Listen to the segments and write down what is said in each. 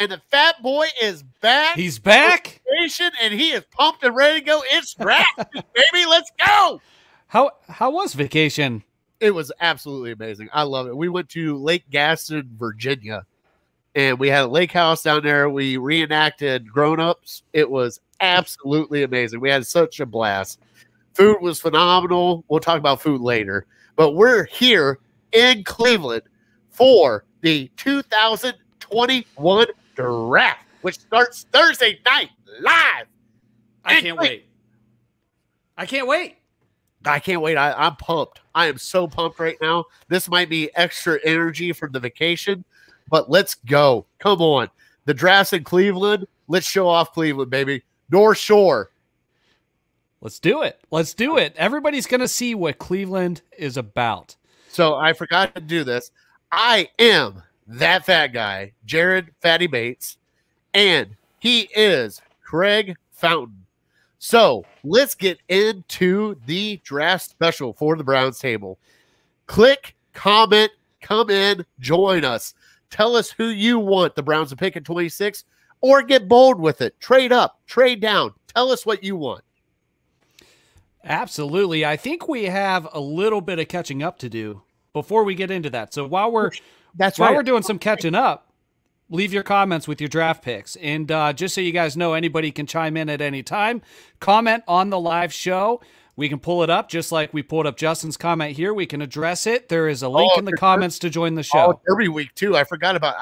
and the fat boy is back. He's back. And he is pumped and ready to go. It's draft, baby. Let's go. How was vacation? It was absolutely amazing. I love it. We went to Lake Gaston, Virginia, and we had a lake house down there. We reenacted grown-ups. It was absolutely amazing. We had such a blast. Food was phenomenal. We'll talk about food later. But we're here in Cleveland for the 2021 draft, which starts Thursday night live. I can't wait. I can't wait. I'm pumped. I am so pumped right now. This might be extra energy from the vacation, but let's go. Come on. The draft's in Cleveland. Let's show off Cleveland, baby. North Shore. Let's do it. Let's do it. Everybody's going to see what Cleveland is about. So I forgot to do this. I am that fat guy, Jared Fatty Bates, and he is Craig Fountain. So let's get into the draft special for the Browns table. Click, comment, come in, join us. Tell us who you want the Browns to pick at 26, or get bold with it. Trade up, trade down. Tell us what you want. Absolutely. I think we have a little bit of catching up to do before we get into that. So while we're doing some catching up, leave your comments with your draft picks. And just so you guys know, anybody can chime in at any time. Comment on the live show. We can pull it up just like we pulled up Justin's comment here. We can address it. There is a link in the comments to join the show. Every week, too. I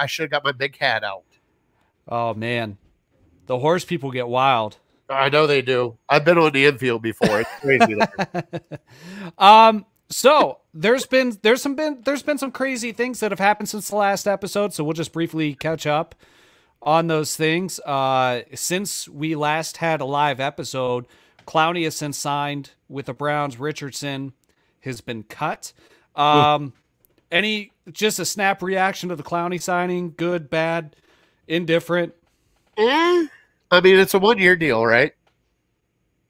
should have got my big hat out. Oh, man. The horse people get wild. I know they do. I've been on the infield before. It's crazy. So there's been some crazy things that have happened since the last episode. So we'll just briefly catch up on those things. Since we last had a live episode, Clowney has since signed with the Browns. Richardson has been cut. Just a snap reaction to the Clowney signing? Good, bad, indifferent? I mean, it's a 1-year deal, right?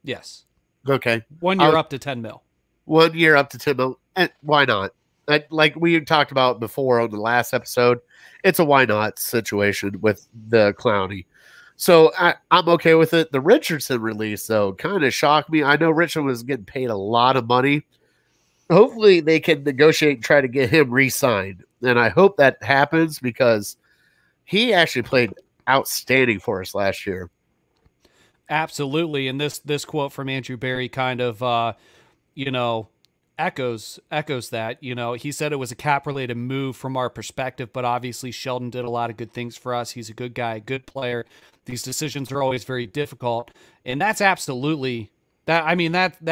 Yes. Okay. 1 year up to 10 mil. 1 year up to 10 mil. And why not? Like we talked about before on the last episode, it's a why not situation with the Clowney. So I'm okay with it. The Richardson release, though, kind of shocked me. I know Richardson was getting paid a lot of money. Hopefully they can negotiate and try to get him re-signed. And I hope that happens because he actually played outstanding for us last year. Absolutely. And this quote from Andrew Berry kind of, echoes that. He said it was a cap-related move from our perspective, but obviously Sheldon did a lot of good things for us. He's a good guy, a good player. These decisions are always very difficult, and that's absolutely that. I mean, that's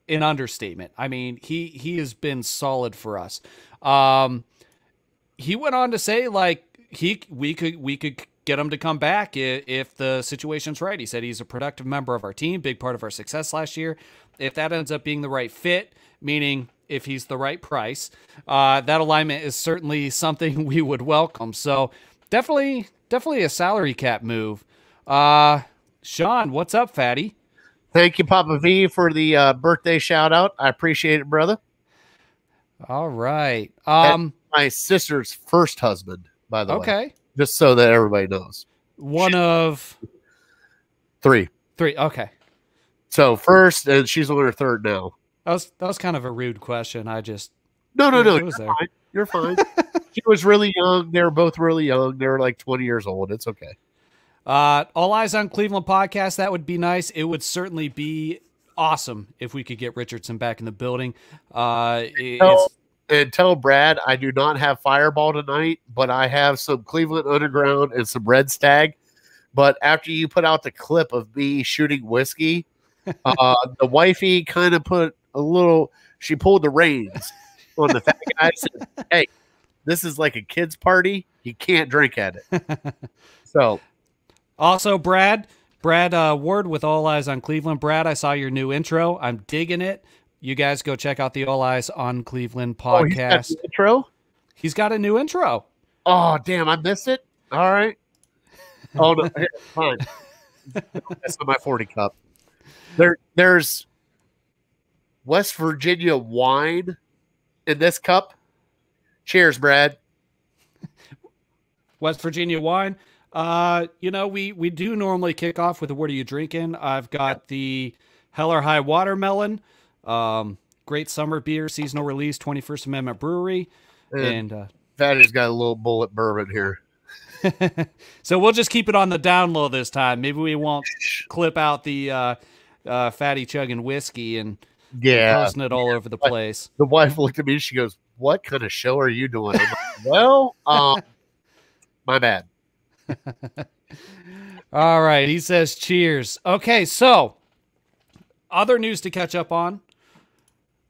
an understatement. I mean, he has been solid for us. He went on to say, like, we could get him to come back if the situation's right. He said he's a productive member of our team, big part of our success last year. If that ends up being the right fit, meaning if he's the right price, that alignment is certainly something we would welcome. So definitely a salary cap move. Sean, what's up, fatty? Thank you, Papa V, for the birthday shout out. I appreciate it, brother. All right. That's my sister's first husband, by the way. Okay. Just so that everybody knows. One of three. Okay. So first, and she's on her third now. That was kind of a rude question. I just no. You're fine. She was really young. They were both really young. They were like 20 years old. It's okay. All Eyes on Cleveland podcast. That would be nice. It would certainly be awesome if we could get Richardson back in the building. And tell Brad I do not have Fireball tonight, but I have some Cleveland Underground and some Red Stag. But after you put out the clip of me shooting whiskey, the wifey kind of she pulled the reins on the fat guy. Said, hey, this is like a kid's party. You can't drink at it. So, also, Brad Ward with All Eyes on Cleveland. Brad, I saw your new intro. I'm digging it. You guys go check out the All Eyes on Cleveland podcast. He's got intro? He's got a new intro. Oh, damn. I missed it. All right. Oh, no. Here, fine. That's not my 40 cup. There's West Virginia wine in this cup. Cheers, Brad. West Virginia wine. We do normally kick off with a what are you drinking? I've got the Hell or High Watermelon, great summer beer, seasonal release, 21st Amendment Brewery, and Fatty's got a little bullet bourbon here. So we'll just keep it on the down low this time. Maybe we won't clip out the Fatty chugging whiskey and posting it all over the place. The wife looked at me. She goes, "What kind of show are you doing?" I'm like, well, my bad. All right. He says, cheers. Okay. So other news to catch up on.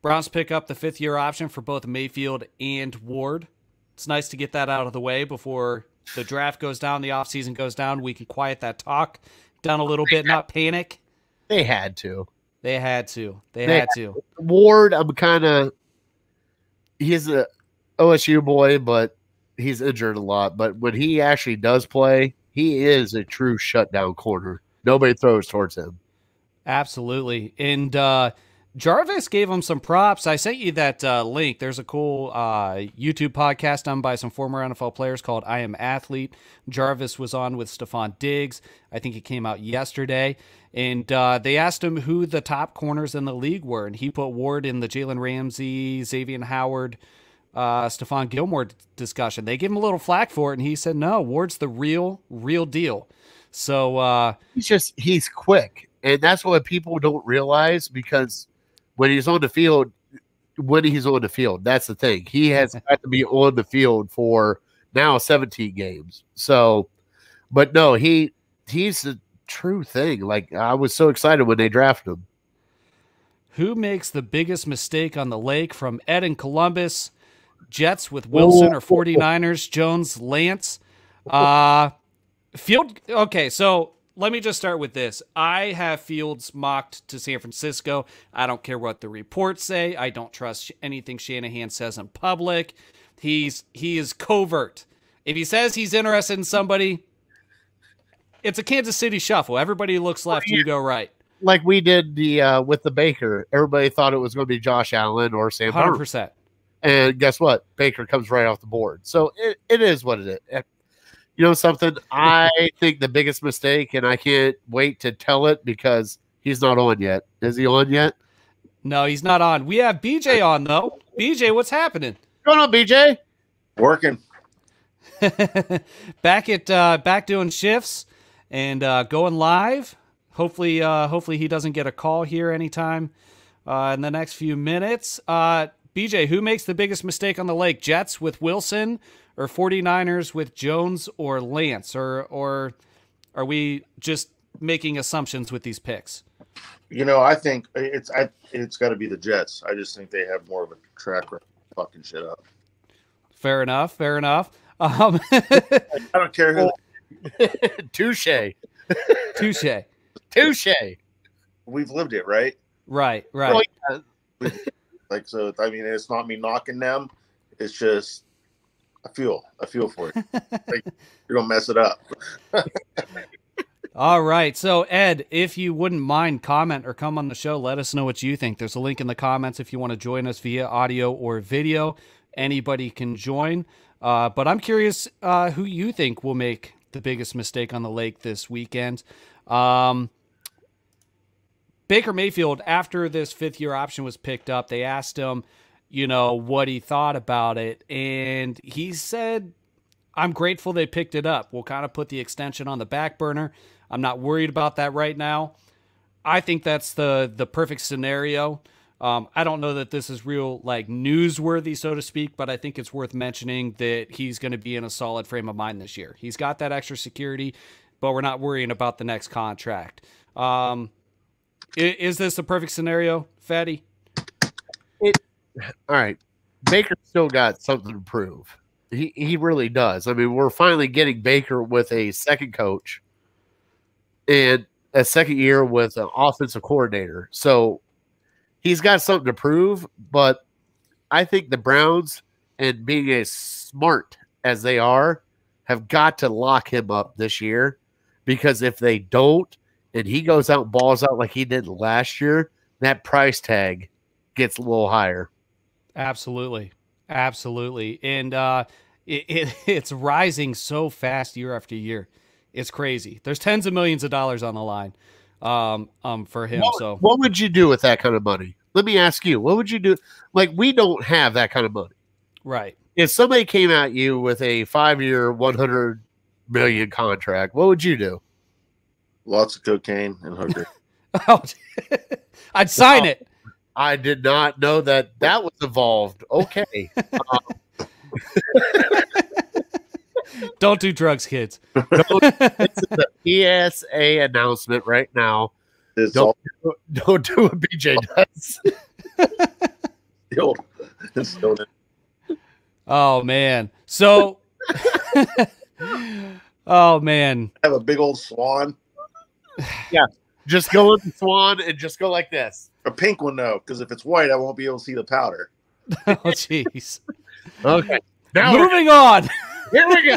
Browns pick up the 5th-year option for both Mayfield and Ward. It's nice to get that out of the way before the draft goes down, the offseason goes down. We can quiet that talk down a little bit, not panic. They had to. They had to. Ward, he's a OSU boy, but he's injured a lot. But when he actually does play, he is a true shutdown corner. Nobody throws towards him. Absolutely. And Jarvis gave him some props. I sent you that link. There's a cool YouTube podcast done by some former NFL players called I Am Athlete. Jarvis was on with Stephon Diggs. I think it came out yesterday. And they asked him who the top corners in the league were. And he put Ward in the Jalen Ramsey, Xavier Howard, Stephon Gilmore discussion. They gave him a little flack for it. And he said, no, Ward's the real deal. So he's quick. And that's what people don't realize, because when he's on the field, that's the thing. He has got to be on the field for now 17 games. So, but no, he's the true thing. Like, I was so excited when they drafted him. Who makes the biggest mistake on the lake? From Ed in Columbus. Jets with Wilson or 49ers, Jones, Lance. Field. Okay, so let me just start with this. I have Fields mocked to San Francisco. I don't care what the reports say. I don't trust anything Shanahan says in public. He is covert. If he says he's interested in somebody, it's a Kansas City shuffle. Everybody looks left, you go right. Like we did with the Baker. Everybody thought it was going to be Josh Allen or Sam 100%. And guess what? Baker comes right off the board. So it is what it is. You know something? I think the biggest mistake, and I can't wait to tell it because he's not on yet. Is he on yet? No, he's not on. We have BJ on, though. BJ, what's happening? What's going on, BJ? Working. back doing shifts and going live. Hopefully he doesn't get a call here anytime in the next few minutes. BJ, who makes the biggest mistake on the lake? Jets with Wilson or 49ers with Jones or Lance? Or are we just making assumptions with these picks? You know, I think it's got to be the Jets. I just think they have more of a track record of fucking shit up. Fair enough. I don't care who. Touche. We've lived it, right? Right. Oh, yeah. Like, so, I mean, it's not me knocking them. It's just, I feel for it. Like, you're going to mess it up. All right. So, Ed, if you wouldn't mind, comment or come on the show, let us know what you think. There's a link in the comments if you want to join us via audio or video. Anybody can join. But I'm curious who you think will make the biggest mistake on the lake this weekend. Baker Mayfield, after this 5th-year option was picked up, they asked him, what he thought about it. And he said, I'm grateful they picked it up. We'll kind of put the extension on the back burner. I'm not worried about that right now. I think that's the perfect scenario. I don't know that this is real, like, newsworthy, so to speak, but I think it's worth mentioning that he's going to be in a solid frame of mind this year. He's got that extra security, but we're not worrying about the next contract. Is this the perfect scenario, Fatty? All right. Baker still got something to prove. He really does. I mean, we're finally getting Baker with a second coach and a second year with an offensive coordinator. So he's got something to prove, but I think the Browns, and being as smart as they are, have got to lock him up this year, because if they don't, and he goes out and balls out like he did last year, that price tag gets a little higher. Absolutely. And, it's rising so fast year after year. It's crazy. There's tens of millions of dollars on the line for him. What would you do with that kind of money? Let me ask you, what would you do? Like, we don't have that kind of money. Right. If somebody came at you with a 5-year, 100 million contract, what would you do? Lots of cocaine and hooker. Oh, I'd sign it. I did not know that was involved. Okay. Don't do drugs, kids. It's the PSA announcement right now. Don't do what BJ does. Oh, man. So, oh, man. Have a big old swan. Yeah. Just go with the swan and just go like this. A pink one, though, because if it's white, I won't be able to see the powder. Oh, jeez. Okay. Now moving on. Here we go.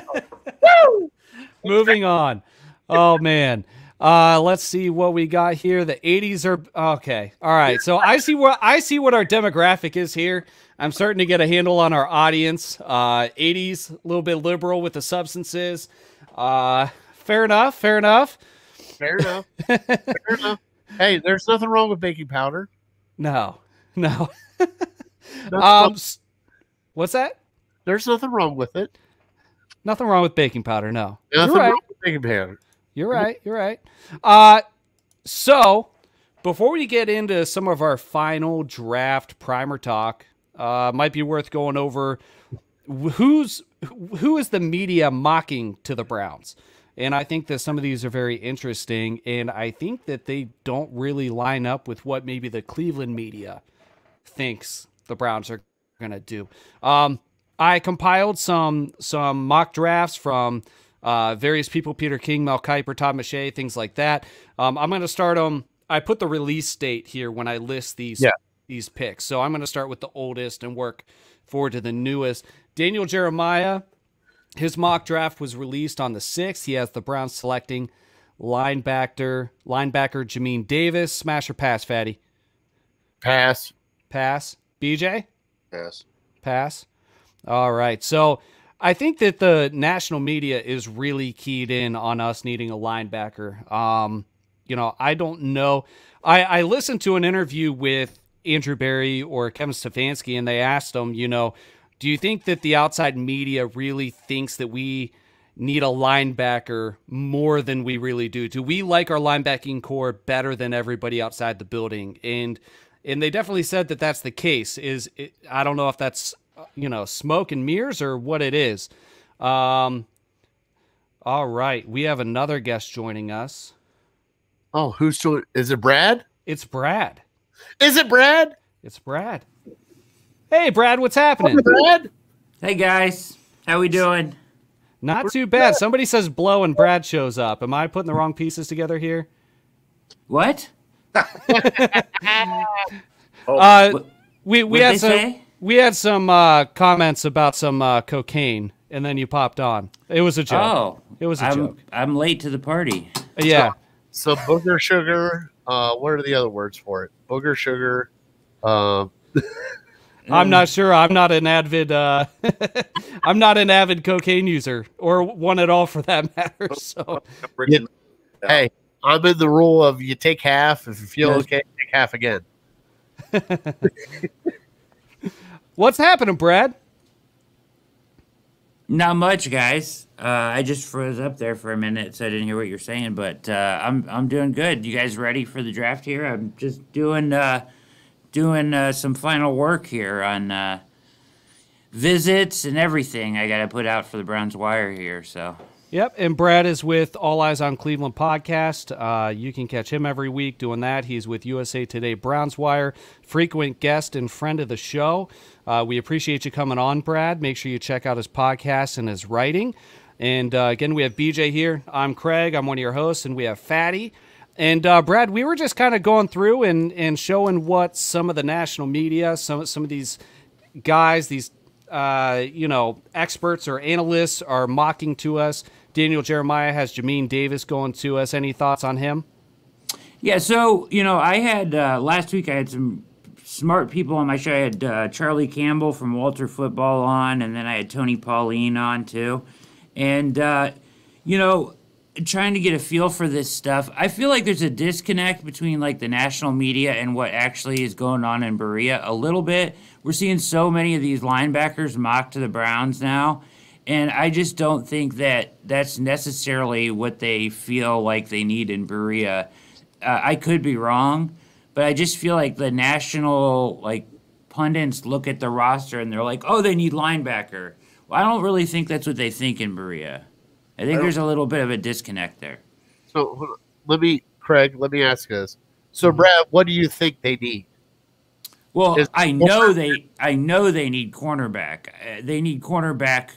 Woo! Moving on. Oh, man. Let's see what we got here. The 80s are okay. All right. So I see what our demographic is here. I'm starting to get a handle on our audience. 80s, a little bit liberal with the substances. Fair enough. Fair enough. Hey, there's nothing wrong with baking powder. No. What's that? There's nothing wrong with it. Nothing wrong with baking powder. No. Nothing wrong with baking powder. You're right. So before we get into some of our final draft primer talk, might be worth going over who is the media mocking to the Browns. And I think that some of these are very interesting, and I think that they don't really line up with what maybe the Cleveland media thinks the Browns are going to do. I compiled some mock drafts from various people, Peter King, Mel Kiper, Todd McShay, things like that. I'm going to start them. I put the release date here when I list these picks. So I'm going to start with the oldest and work forward to the newest. Daniel Jeremiah, his mock draft was released on the 6th. He has the Browns selecting linebacker Jamin Davis. Smash or pass, Fatty? Pass. BJ? Pass. All right. So I think that the national media is really keyed in on us needing a linebacker. I don't know. I listened to an interview with Andrew Berry or Kevin Stefanski, and they asked him, do you think that the outside media really thinks that we need a linebacker more than we really do? Do we like our linebacking core better than everybody outside the building? And they definitely said that that's the case. I don't know if that's smoke and mirrors or what it is. All right, we have another guest joining us. Oh, who's joining? Is it Brad? It's Brad. Is it Brad? It's Brad. Hey, Brad, what's happening? Hey, Brad. Hey, guys. How we doing? Not too bad. Somebody says blow and Brad shows up. Am I putting the wrong pieces together here? What? We had some comments about some cocaine, and then you popped on. It was a joke. Oh, it was a joke. I'm late to the party. Yeah. So booger sugar. What are the other words for it? Booger sugar. I'm not sure. I'm not an avid. I'm not an avid cocaine user, or one at all for that matter. So, hey, I'm in the rule of you take half. If you feel okay, take half again. What's happening, Brad? Not much, guys. I just froze up there for a minute, so I didn't hear what you're saying. But I'm doing good. You guys ready for the draft here? I'm just doing some final work here on visits and everything I got to put out for the Browns Wire here. So. Yep, and Brad is with All Eyes on Cleveland podcast. You can catch him every week doing that. He's with USA Today Browns Wire, frequent guest and friend of the show. We appreciate you coming on, Brad. Make sure you check out his podcast and his writing. And again, we have BJ here. I'm Craig. I'm one of your hosts, and we have Fatty. And Brad, we were just kind of going through and showing what some of the national media, some of these guys, these experts or analysts are mocking to us. Daniel Jeremiah has Jamin Davis going to us. Any thoughts on him? Yeah, so, I had last week I had smart people on my show. I had Charlie Campbell from Walter Football on, and then I had Tony Pauline on too. And, you know, trying to get a feel for this stuff, I feel like there's a disconnect between like the national media and what actually is going on in Berea a little bit. We're seeing so many of these linebackers mocked to the Browns now, and I just don't think that that's necessarily what they feel like they need in Berea. I could be wrong, but I just feel like the national like pundits look at the roster and they're like, oh, they need linebacker. Well, I don't really think that's what they think in Berea. I think there's a little bit of a disconnect there. So Craig, let me ask you this. So Brad, what do you think they need? Well, I know they need cornerback. They need cornerback.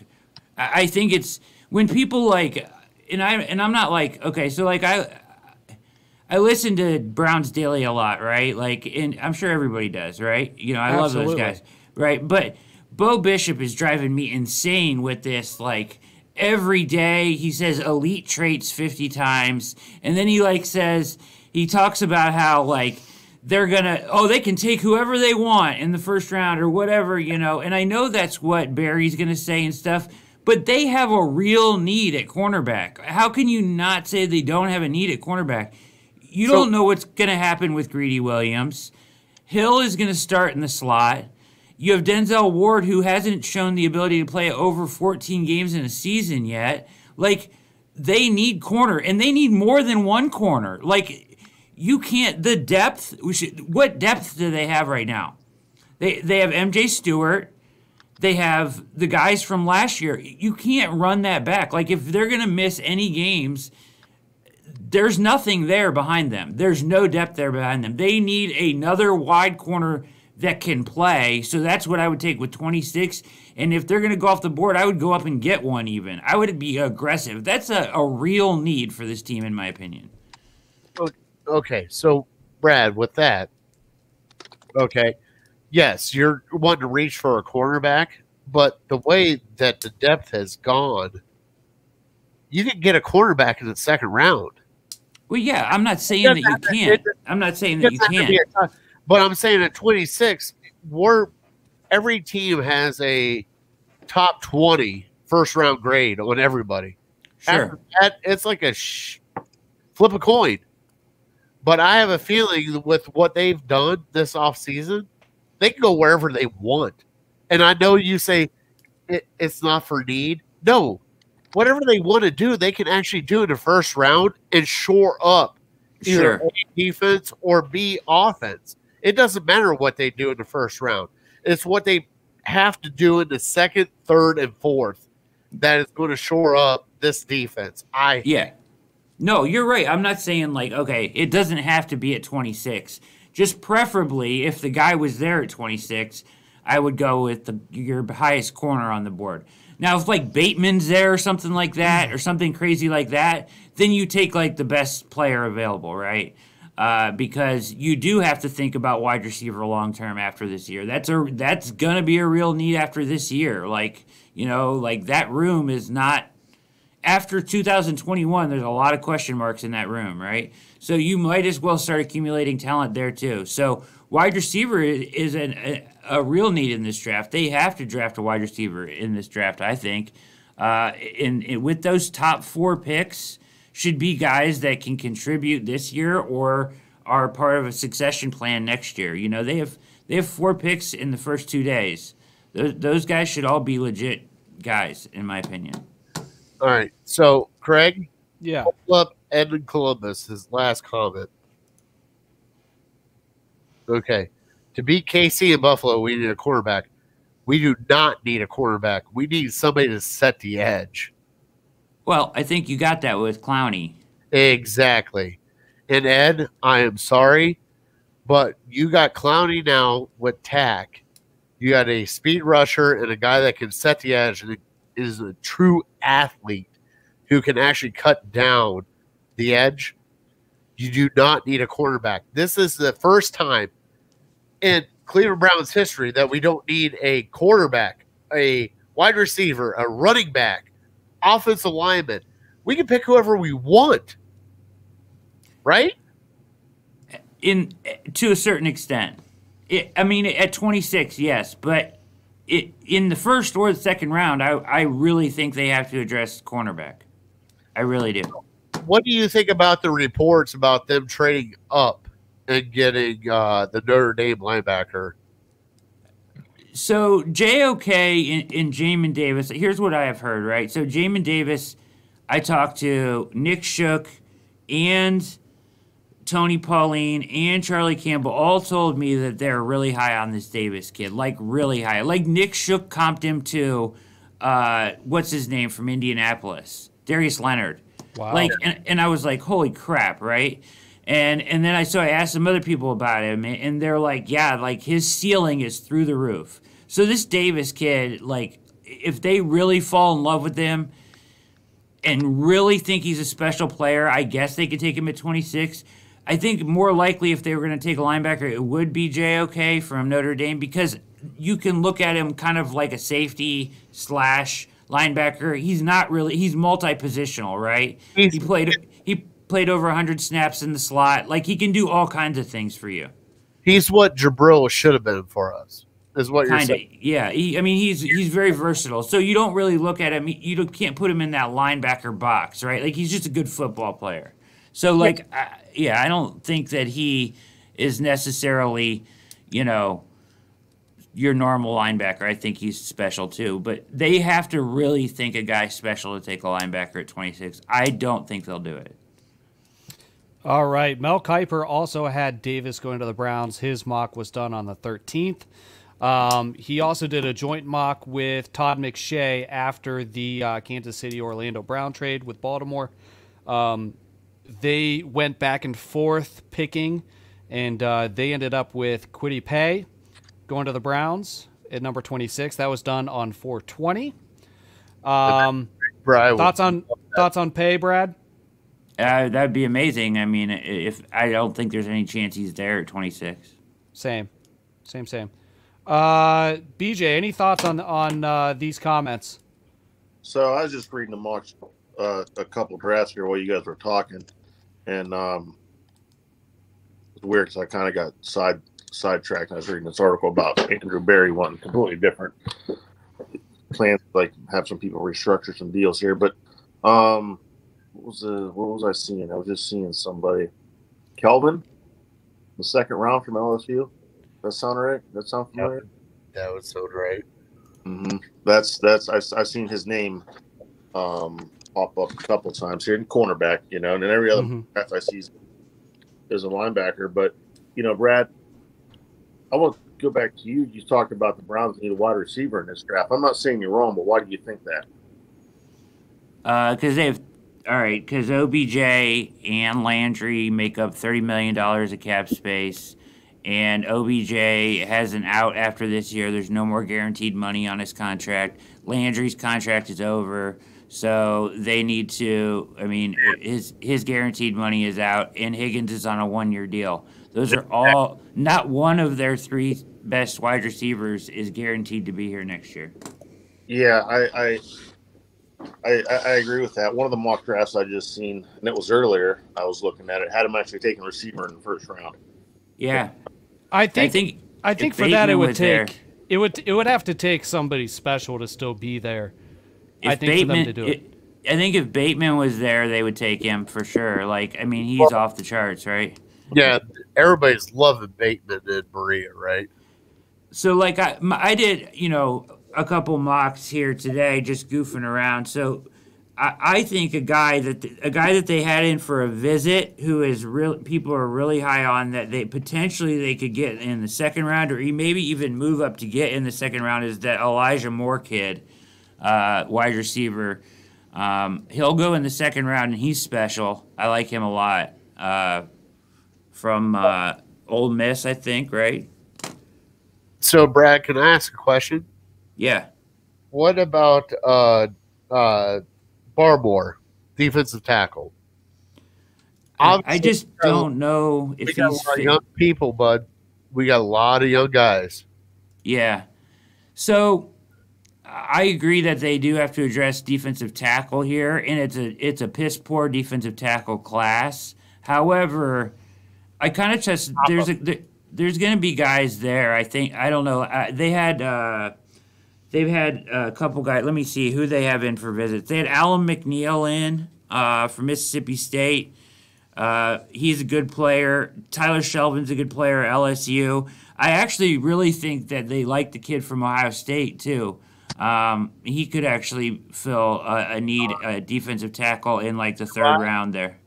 I think it's when people like, and I'm not like, okay, so like I listen to Browns Daily a lot, right? Like, and I'm sure everybody does, right? You know, I love those guys, right? But Bo Bishop is driving me insane with this, like, every day he says elite traits 50 times, and then he like says, he talks about how like they're gonna, they can take whoever they want in the first round or whatever, you know, and I know that's what Barry's gonna say and stuff, but they have a real need at cornerback. How can you not say they don't have a need at cornerback? You don't know what's gonna happen with Greedy Williams. Hill is gonna start in the slot. You have Denzel Ward, who hasn't shown the ability to play over 14 games in a season yet. Like, they need corner, and they need more than one corner. Like, you can't, the depth, what depth do they have right now? They have MJ Stewart. They have the guys from last year. You can't run that back. Like, if they're going to miss any games, there's nothing there behind them. There's no depth there behind them. They need another wide corner that can play. So that's what I would take with 26. And if they're going to go off the board, I would go up and get one even. I would be aggressive. That's a real need for this team, in my opinion. Okay, so Brad, with that, okay, yes, you're wanting to reach for a cornerback, but the way that the depth has gone, you can get a cornerback in the second round. Well, yeah, I'm not saying that you can't. I'm not saying that you can't. But I'm saying at 26, every team has a top 20 first-round grade on everybody. Sure. After that, it's like a flip a coin. But I have a feeling with what they've done this offseason, they can go wherever they want. And I know you say it's not for need. No. Whatever they want to do, they can actually do in the first round and shore up either A, defense or B, offense. It doesn't matter what they do in the first round. It's what they have to do in the second, third, and fourth that is going to shore up this defense. No, you're right. I'm not saying like, okay, it doesn't have to be at 26. Just preferably, if the guy was there at 26, I would go with your highest corner on the board. Now, if like Bateman's there or something like that, or something crazy like that, then you take like the best player available, right? Because you do have to think about wide receiver long term after this year. That's gonna be a real need after this year. Like, you know, like that room is not after 2021. There's a lot of question marks in that room, right? So you might as well start accumulating talent there too. So wide receiver is a real need in this draft. They have to draft a wide receiver in this draft, I think. With those top 4 picks, should be guys that can contribute this year or are part of a succession plan next year. You know, they have 4 picks in the first 2 days. Those guys should all be legit guys, in my opinion. All right. So, Craig? Yeah. Pull up Edmund Columbus, his last comment. Okay. To beat KC and Buffalo, we need a quarterback. We do not need a quarterback. We need somebody to set the edge. Well, I think you got that with Clowney. Exactly. And Ed, I am sorry, but you got Clowney now with tack. You got a speed rusher and a guy that can set the edge and is a true athlete who can actually cut down the edge. You do not need a quarterback. This is the first time in Cleveland Browns history that we don't need a quarterback, a wide receiver, a running back, offensive lineman. We can pick whoever we want, right? To a certain extent. I mean, at 26, yes, but in the first or the second round, I really think they have to address cornerback. I really do. What do you think about the reports about them trading up and getting the Notre Dame linebacker? So JOK and Jamin Davis, here's what I have heard, right? So Jamin Davis, I talked to Nick Shook and Tony Pauline and Charlie Campbell all told me that they're really high on this Davis kid, like really high. Like Nick Shook comped him to, what's his name from Indianapolis? Darius Leonard. Wow. Like, and I was like, holy crap, right? And then I asked some other people about him, and they're like, yeah, like his ceiling is through the roof. So this Davis kid, like, if they really fall in love with him and really think he's a special player, I guess they could take him at 26. I think more likely if they were going to take a linebacker, it would be JOK from Notre Dame because you can look at him kind of like a safety / linebacker. He's not really. He's multi-positional, right? He played over 100 snaps in the slot. Like he can do all kinds of things for you. He's what Jabril should have been for us. Is what you're saying? Yeah. He's very versatile. So you don't really look at him. You can't put him in that linebacker box, right? Like he's just a good football player. So, like, I don't think that he is necessarily, your normal linebacker. I think he's special, too. But they have to really think a guy's special to take a linebacker at 26. I don't think they'll do it. All right. Mel Kiper also had Davis going to the Browns. His mock was done on the 13th. He also did a joint mock with Todd McShay after the Kansas City-Orlando Brown trade with Baltimore. They went back and forth picking, and they ended up with Kwity Paye going to the Browns at number 26. That was done on 4/20. Thoughts on Paye, Brad? That'd be amazing. I mean, if I don't think there's any chance he's there at 26. Same. BJ, any thoughts on these comments? So I was just reading a couple drafts here while you guys were talking, and it's weird because I kind of got sidetracked. I was reading this article about Andrew Berry wanting completely different plans, like have some people restructure some deals here. But what was I seeing? I was just seeing somebody, Kelvin, the second round from LSU. That sound right? That sound familiar? That would sound right. Mm-hmm. I've seen his name pop up a couple times here in cornerback, and then every other draft I see is a linebacker. But Brad, I want to go back to you. You talked about the Browns need a wide receiver in this draft. I'm not saying you're wrong, but why do you think that? Because OBJ and Landry make up $30 million of cap space. And OBJ has an out after this year. There's no more guaranteed money on his contract. Landry's contract is over, so they need to. I mean, his guaranteed money is out, and Higgins is on a 1-year deal. Those are all. Not one of their 3 best wide receivers is guaranteed to be here next year. Yeah, I agree with that. One of the mock drafts I just seen, and it was earlier. I was looking at it. Had him actually taking receiver in the first round. Yeah. I think for that it would have to take somebody special to still be there. For them to do it. I think if Bateman was there, they would take him for sure. He's off the charts, right? Yeah, everybody's loving Bateman and Maria, right? So I did, a couple mocks here today, just goofing around. So I think a guy that they had in for a visit, who is people are really high on, that they could get in the second round, or maybe even move up to get in the second round, is that Elijah Moore kid, wide receiver. He'll go in the second round, and he's special. I like him a lot. From Ole Miss, I think, right? So, Brad, can I ask a question? Yeah. What about Barmore, defensive tackle? I just don't know if we got a lot of young people, bud. We got a lot of young guys. Yeah. So I agree that they do have to address defensive tackle here, and it's a piss poor defensive tackle class. However, I kind of just there's going to be guys there. I think, I don't know. They've had a couple guys. Let me see who they have in for visits. They had Alan McNeil in from Mississippi State. He's a good player. Tyler Shelvin's a good player at LSU. I actually really think that they like the kid from Ohio State, too. He could actually fill a need, a defensive tackle in like the third round there.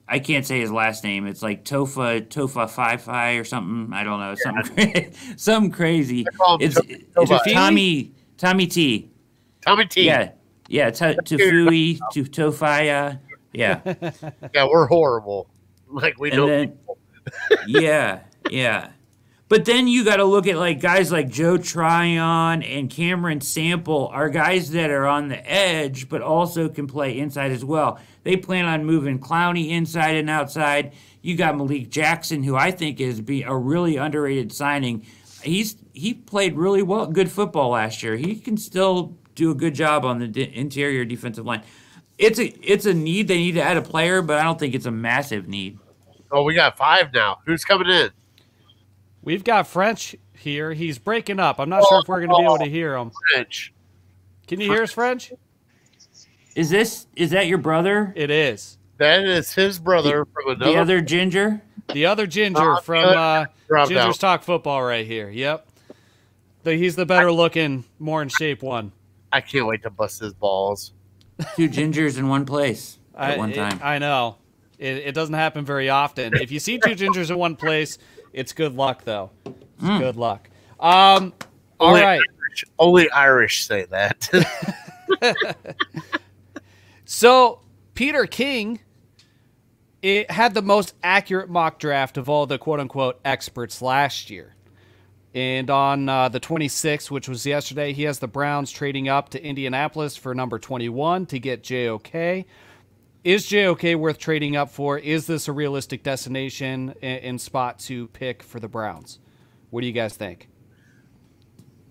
I can't say his last name. It's like Tofa Fi or something. I don't know. Something crazy. It's Tommy T. Tommy T. Yeah. Tufui Tofaya. Yeah. Yeah, we're horrible. Like we don't. Yeah. But then you got to look at like guys like Joe Tryon and Cameron Sample are guys that are on the edge, but also can play inside as well. They plan on moving Clowney inside and outside. You got Malik Jackson, who I think is a really underrated signing. He played really well, good football last year. He can still do a good job on the interior defensive line. It's a need. They need to add a player, but I don't think it's a massive need. Oh, we got 5 now. Who's coming in? We've got French here. He's breaking up. I'm not sure if we're going to be able to hear him. French. Can you hear us, French? Is that your brother? It is. That is his brother from another. The other Ginger? The other Ginger from Ginger's Talk Football right here. Yep. He's the better looking, more in shape one. I can't wait to bust his balls. 2 gingers in one place at one time. I know. It doesn't happen very often. If you see 2 gingers in one place, it's good luck, though. It's good luck. All right. Only Irish say that. So, Peter King had the most accurate mock draft of all the quote-unquote experts last year. And on the 26th, which was yesterday, he has the Browns trading up to Indianapolis for number 21 to get JOK. Is JOK worth trading up for? Is this a realistic destination and spot to pick for the Browns? What do you guys think?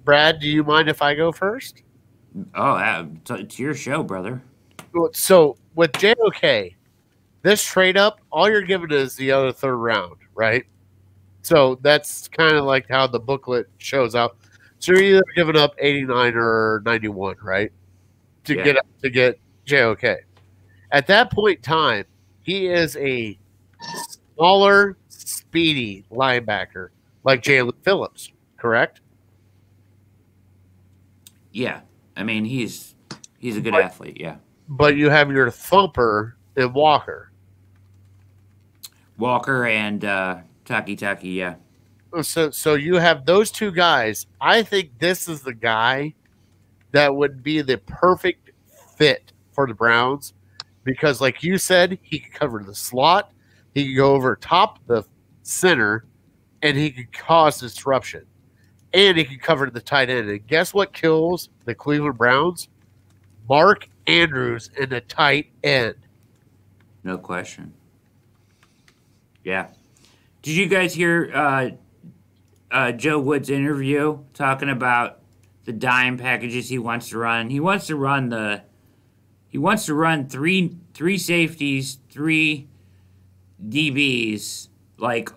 Brad, do you mind if I go first? Oh, it's your show, brother. So with JOK, this trade up, all you're giving is the other third round, right? So that's kind of like how the booklet shows out. So you're either giving up 89 or 91, right? To get JOK. At that point in time, he is a smaller, speedy linebacker like Jalen Phillips, correct? Yeah. I mean, he's a good athlete, yeah. But you have your thumper in Walker. Walker and Taki, yeah. So you have those 2 guys. I think this is the guy that would be the perfect fit for the Browns because, like you said, he could cover the slot, he could go over top the center, and he could cause disruption. And he could cover the tight end. And guess what kills the Cleveland Browns? Mark Andrews in the tight end. No question. Yeah. Did you guys hear Joe Wood's interview talking about the dime packages he wants to run? He wants to run three safeties, 3 DBs, like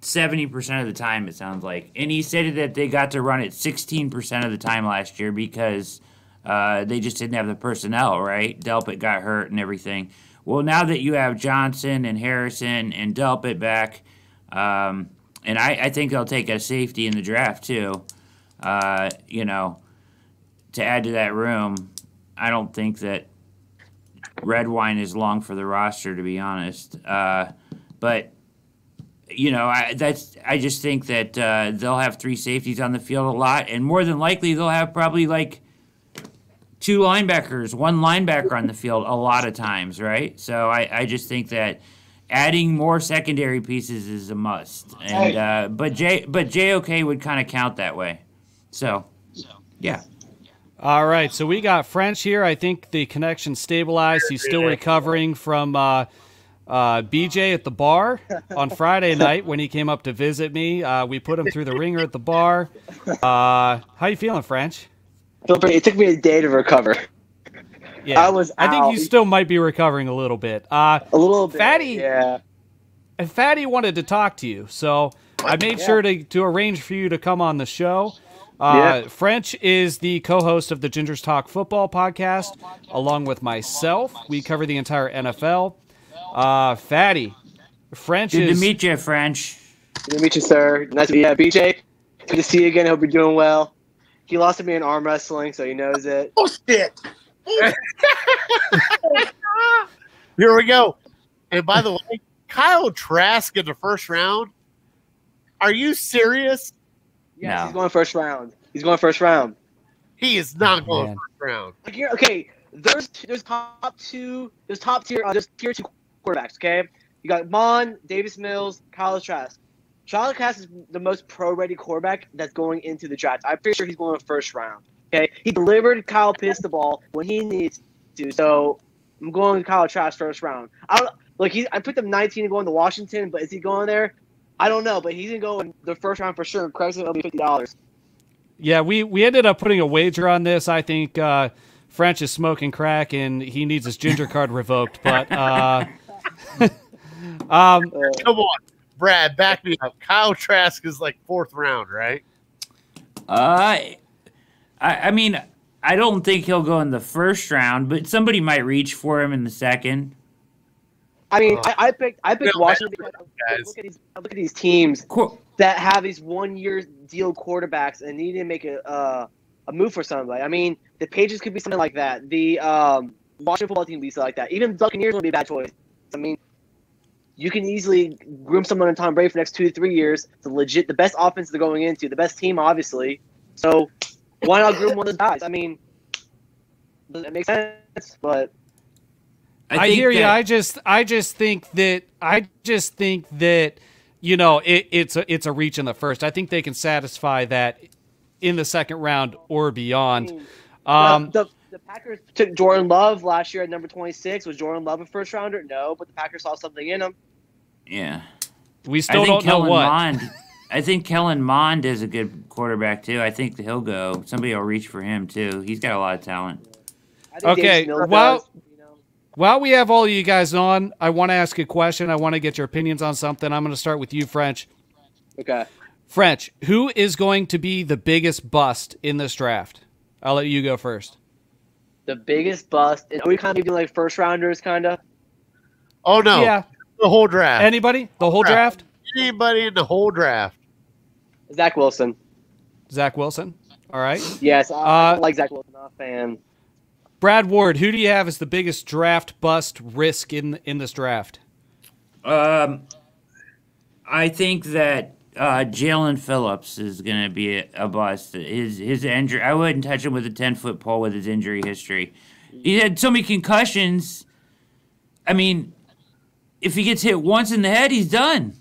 70% of the time, it sounds like. And he said that they got to run it 16% of the time last year because they just didn't have the personnel, right? Delpit got hurt and everything. Well, now that you have Johnson and Harrison and Delpit back, and I think they'll take a safety in the draft too, to add to that room. I don't think that Redwine is long for the roster, to be honest. But I just think that they'll have 3 safeties on the field a lot, and more than likely they'll have probably like 2 linebackers, 1 linebacker on the field a lot of times, right? So I just think that adding more secondary pieces is a must, and but JOK would kind of count that way. So yeah. All right, so we got French here. I think the connection stabilized. He's still recovering from BJ at the bar on Friday night when he came up to visit me. We put him through the ringer at the bar. How you feeling, French? It took me a day to recover. Yeah, I think you still might be recovering a little bit. A little bit. Fatty, yeah. Fatty wanted to talk to you, so I made sure to arrange for you to come on the show. French is the co-host of the Gingers Talk Football podcast, along with myself. We cover the entire NFL. Fatty, French Good is... to meet you, French. Good to meet you, sir. Nice to meet you. BJ, good to see you again. Hope you're doing well. He lost to me in arm wrestling, so he knows it. Oh, shit. Here we go. And by the way, Kyle Trask in the first round. Are you serious? Yes, No. he's going first round. He's going first round. He is not going Man. first round. Like, okay, there's top tier two quarterbacks. Okay, you got Mon, Davis Mills, Kyle Trask. Kyle Trask is the most pro-ready quarterback that's going into the draft. I'm pretty sure he's going first round. Okay, he delivered Kyle Pitts the ball when he needs to. So I'm going with Kyle Trask first round. I put them 19 going to Washington, but is he going there? I don't know, but he's gonna go in the first round for sure. Craig's gonna be $50. Yeah, we ended up putting a wager on this. I think French is smoking crack and he needs his ginger card revoked. But Come on, Brad, back me up. Kyle Trask is like fourth round, right? I mean, I don't think he'll go in the first round, but somebody might reach for him in the second. I mean, I picked Washington because I look at these teams that have these 1-year deal quarterbacks and need to make a move for somebody. I mean, the Patriots could be something like that. The Washington football team would be something like that. Even the Buccaneers would be a bad choice. I mean, you can easily groom someone in Tom Brady for the next 2 to 3 years. It's legit the best offense they're going into, the best team, obviously. So why not groom one of those guys? I mean, it makes sense, but. I hear you. I just think that you know it's a reach in the first. I think they can satisfy that in the second round or beyond. The Packers took Jordan Love last year at number 26. Was Jordan Love a first rounder? No, but the Packers saw something in him. Yeah. We still don't know what. I think Kellen Mond is a good quarterback too. I think he'll go. Somebody will reach for him too. He's got a lot of talent. Okay, while we have all of you guys on, I want to ask a question. I want to get your opinions on something. I'm going to start with you, French. Okay. French, who is going to be the biggest bust in this draft? I'll let you go first. The biggest bust. Are we kind of doing like first rounders, kind of? Oh, no. Yeah. The whole draft. Anybody? The whole draft? Anybody in the whole draft. Zach Wilson. Zach Wilson. All right. Yes, I like Zach Wilson. I'm a fan. Brad Ward, who do you have as the biggest draft bust risk in this draft? I think that Jalen Phillips is going to be a bust. His injury, I wouldn't touch him with a 10-foot pole with his injury history. He had so many concussions. I mean, if he gets hit once in the head, he's done.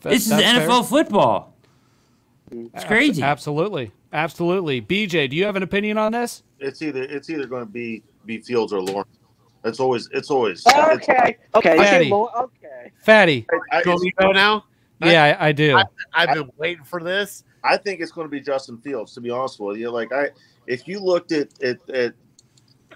This is NFL football. It's crazy. Absolutely. BJ, do you have an opinion on this? It's either going to be Fields or Lawrence. It's always. Okay. Fatty. Okay. Fatty. Do we go now? Yeah, I do. I've been waiting for this. I think it's going to be Justin Fields. To be honest with you, if you looked at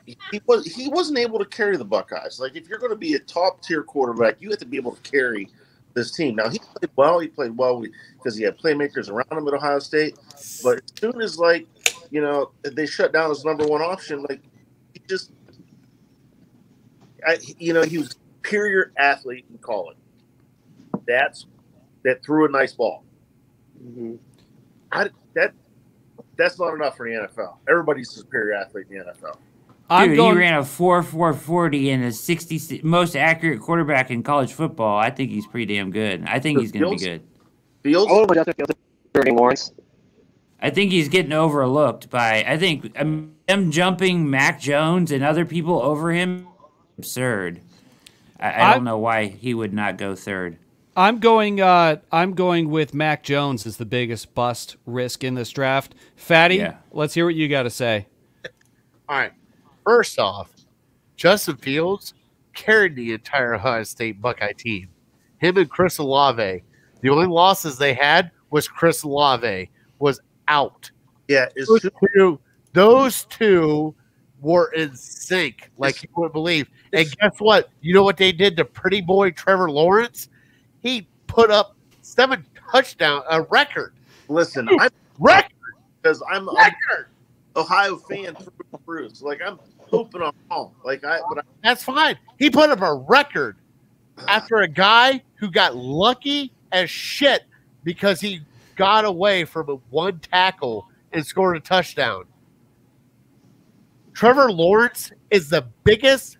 he wasn't able to carry the Buckeyes. Like, if you're going to be a top tier quarterback, you have to be able to carry this team. Now, he played well. He played well because he had playmakers around him at Ohio State. But as soon as they shut down his number one option, he just, he was a superior athlete in college. That threw a nice ball. Mm-hmm. That's not enough for the NFL. Everybody's a superior athlete in the NFL. Dude, he ran a 4.40 and a 60 most accurate quarterback in college football. I think he's pretty damn good. I think he's going to be good. Fields? Oh, Justin Fields. Lawrence. I think he's getting overlooked by. I think them jumping Mac Jones and other people over him, absurd. I don't know why he would not go third. I'm going with Mac Jones as the biggest bust risk in this draft. Fatty, Let's hear what you got to say. All right. First off, Justin Fields carried the entire Ohio State Buckeye team. Him and Chris Olave. The only losses they had was Chris Olave was out. Yeah, those two were in sync, like you wouldn't believe. And guess what? You know what they did to pretty boy Trevor Lawrence? He put up 7 touchdowns, a record. Listen, I'm Record. because I'm an Ohio fan through. So, like, I'm hoping on home. That's fine. He put up a record after a guy who got lucky as shit because he got away from a 1 tackle and scored a touchdown. Trevor Lawrence is the biggest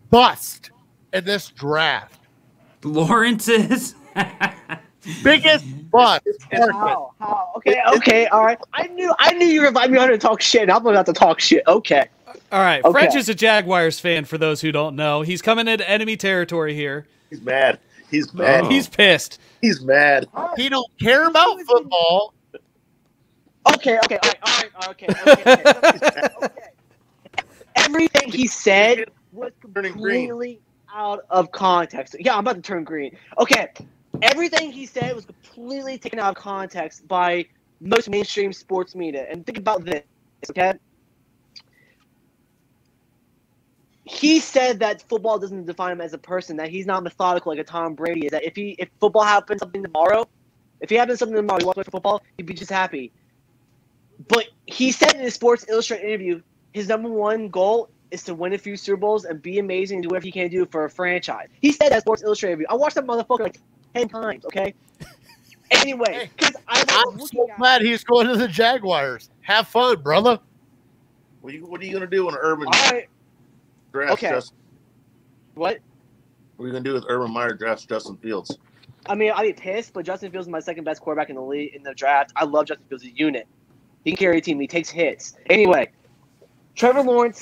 bust in this draft. Lawrence is biggest bust. How? Okay, all right. I knew you were inviting me on to talk shit, and I'm about to talk shit. Okay. All right. Okay. French is a Jaguars fan, for those who don't know. He's coming into enemy territory here. He's mad. He's mad. He's pissed. He's mad. He don't care about football. Okay, all right, okay. Everything he said was completely out of context. Yeah, I'm about to turn green. Okay, everything he said was completely taken out of context by most mainstream sports media. And think about this, okay? He said that football doesn't define him as a person, that he's not methodical like a Tom Brady is. That if football happens something tomorrow, he walks away from football, he'd be just happy. But he said in his Sports Illustrated interview, his number one goal is to win a few Super Bowls and be amazing and do whatever he can do for a franchise. He said that Sports Illustrated interview. I watched that motherfucker like 10 times, okay? Anyway, because I'm so glad he's going to the Jaguars. Have fun, brother. What are you going to do when Urban drafts Justin? What? What are you going to do with Urban Meyer drafts Justin Fields? I mean, I'd be pissed, but Justin Fields is my second best quarterback in the league in the draft. I love Justin Fields as a unit. He can carry a team. He takes hits. Anyway, Trevor Lawrence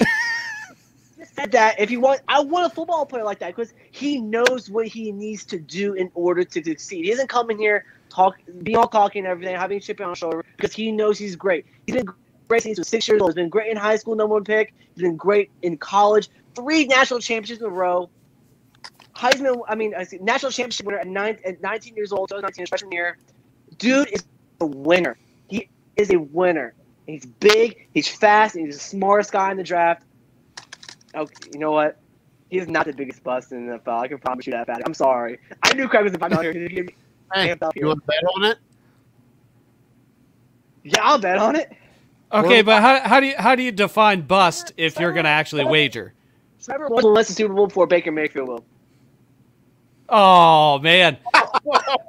said that I want a football player like that because he knows what he needs to do in order to succeed. He doesn't come in here being all cocky and everything, having a chip on his shoulder because he knows he's great. He's been great since he was 6 years old. He's been great in high school, number 1 pick. He's been great in college. 3 national championships in a row. National championship winner at 19 years old, 2019, his freshman year. Dude is a winner. He is a winner. He's big, he's fast, and he's the smartest guy in the draft. Okay, you know what? He's not the biggest bust in the NFL. I can promise you that, Fatty. I'm sorry. I knew Craig was about to here. Hey, you want to bet on it? Yeah, I'll bet on it. Okay, but how do you define bust if you're going to actually wager? Trevor Lawrence will win the Super Bowl before Baker Mayfield will. Oh, man.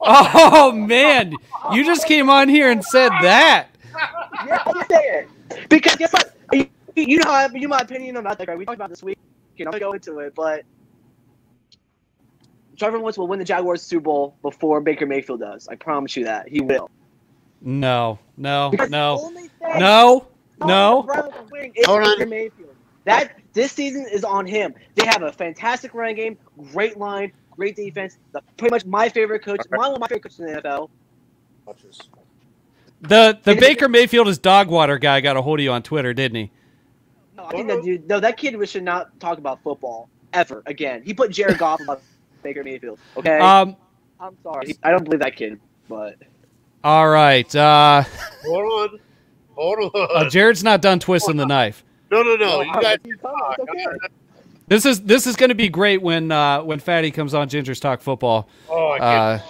Oh, man. You just came on here and said that. Yeah, I'm saying. Because guess what? You know my opinion about that, right? We talked about this week. I'm going to go into it, but Trevor Lawrence will win the Jaguars Super Bowl before Baker Mayfield does. I promise you that. He will. No. Baker Mayfield. This season is on him. They have a fantastic running game, great line, great defense. Pretty much my favorite coach, one of my favorite coaches in the NFL. The Baker Mayfield is dog water guy got a hold of you on Twitter, didn't he? No, I think that kid should not talk about football ever again. He put Jared Goff about Baker Mayfield. Okay. I'm sorry. I don't believe that kid, but. All right. Hold on. Jared's not done twisting the knife. No. You guys. This is going to be great when Fatty comes on Ginger's Talk Football. Oh, I can't.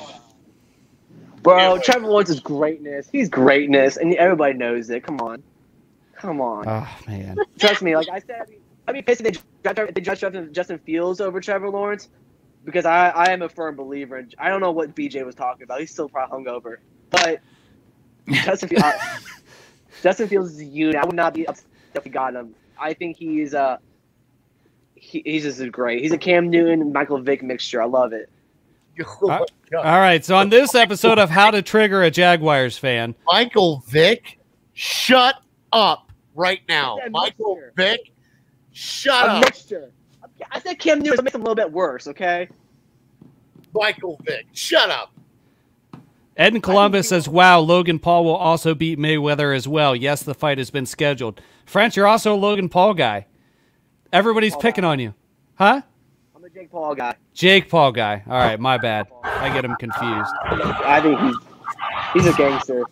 Bro, Trevor Lawrence is greatness. He's greatness, and everybody knows it. Come on. Oh man. Trust me. Like I said, I'd be pissed if they drafted Justin Fields over Trevor Lawrence because I am a firm believer. I don't know what BJ was talking about. He's still probably hungover. But Justin Fields is a unit. I would not be upset if we got him. I think he's just great. He's a Cam Newton, Michael Vick mixture. I love it. All right, so on this episode of How to Trigger a Jaguars Fan, Michael Vick, shut up right now. Michael Vick, shut up. Mixture. I said Cam Newton makes him a little bit worse, okay? Michael Vick, shut up. Ed in Columbus says, wow, Logan Paul will also beat Mayweather as well. Yes, the fight has been scheduled. French, you're also a Logan Paul guy. Everybody's picking on you. Huh? I'm a Jake Paul guy. Jake Paul guy. All right, my bad. I get him confused. I think he's a gangster.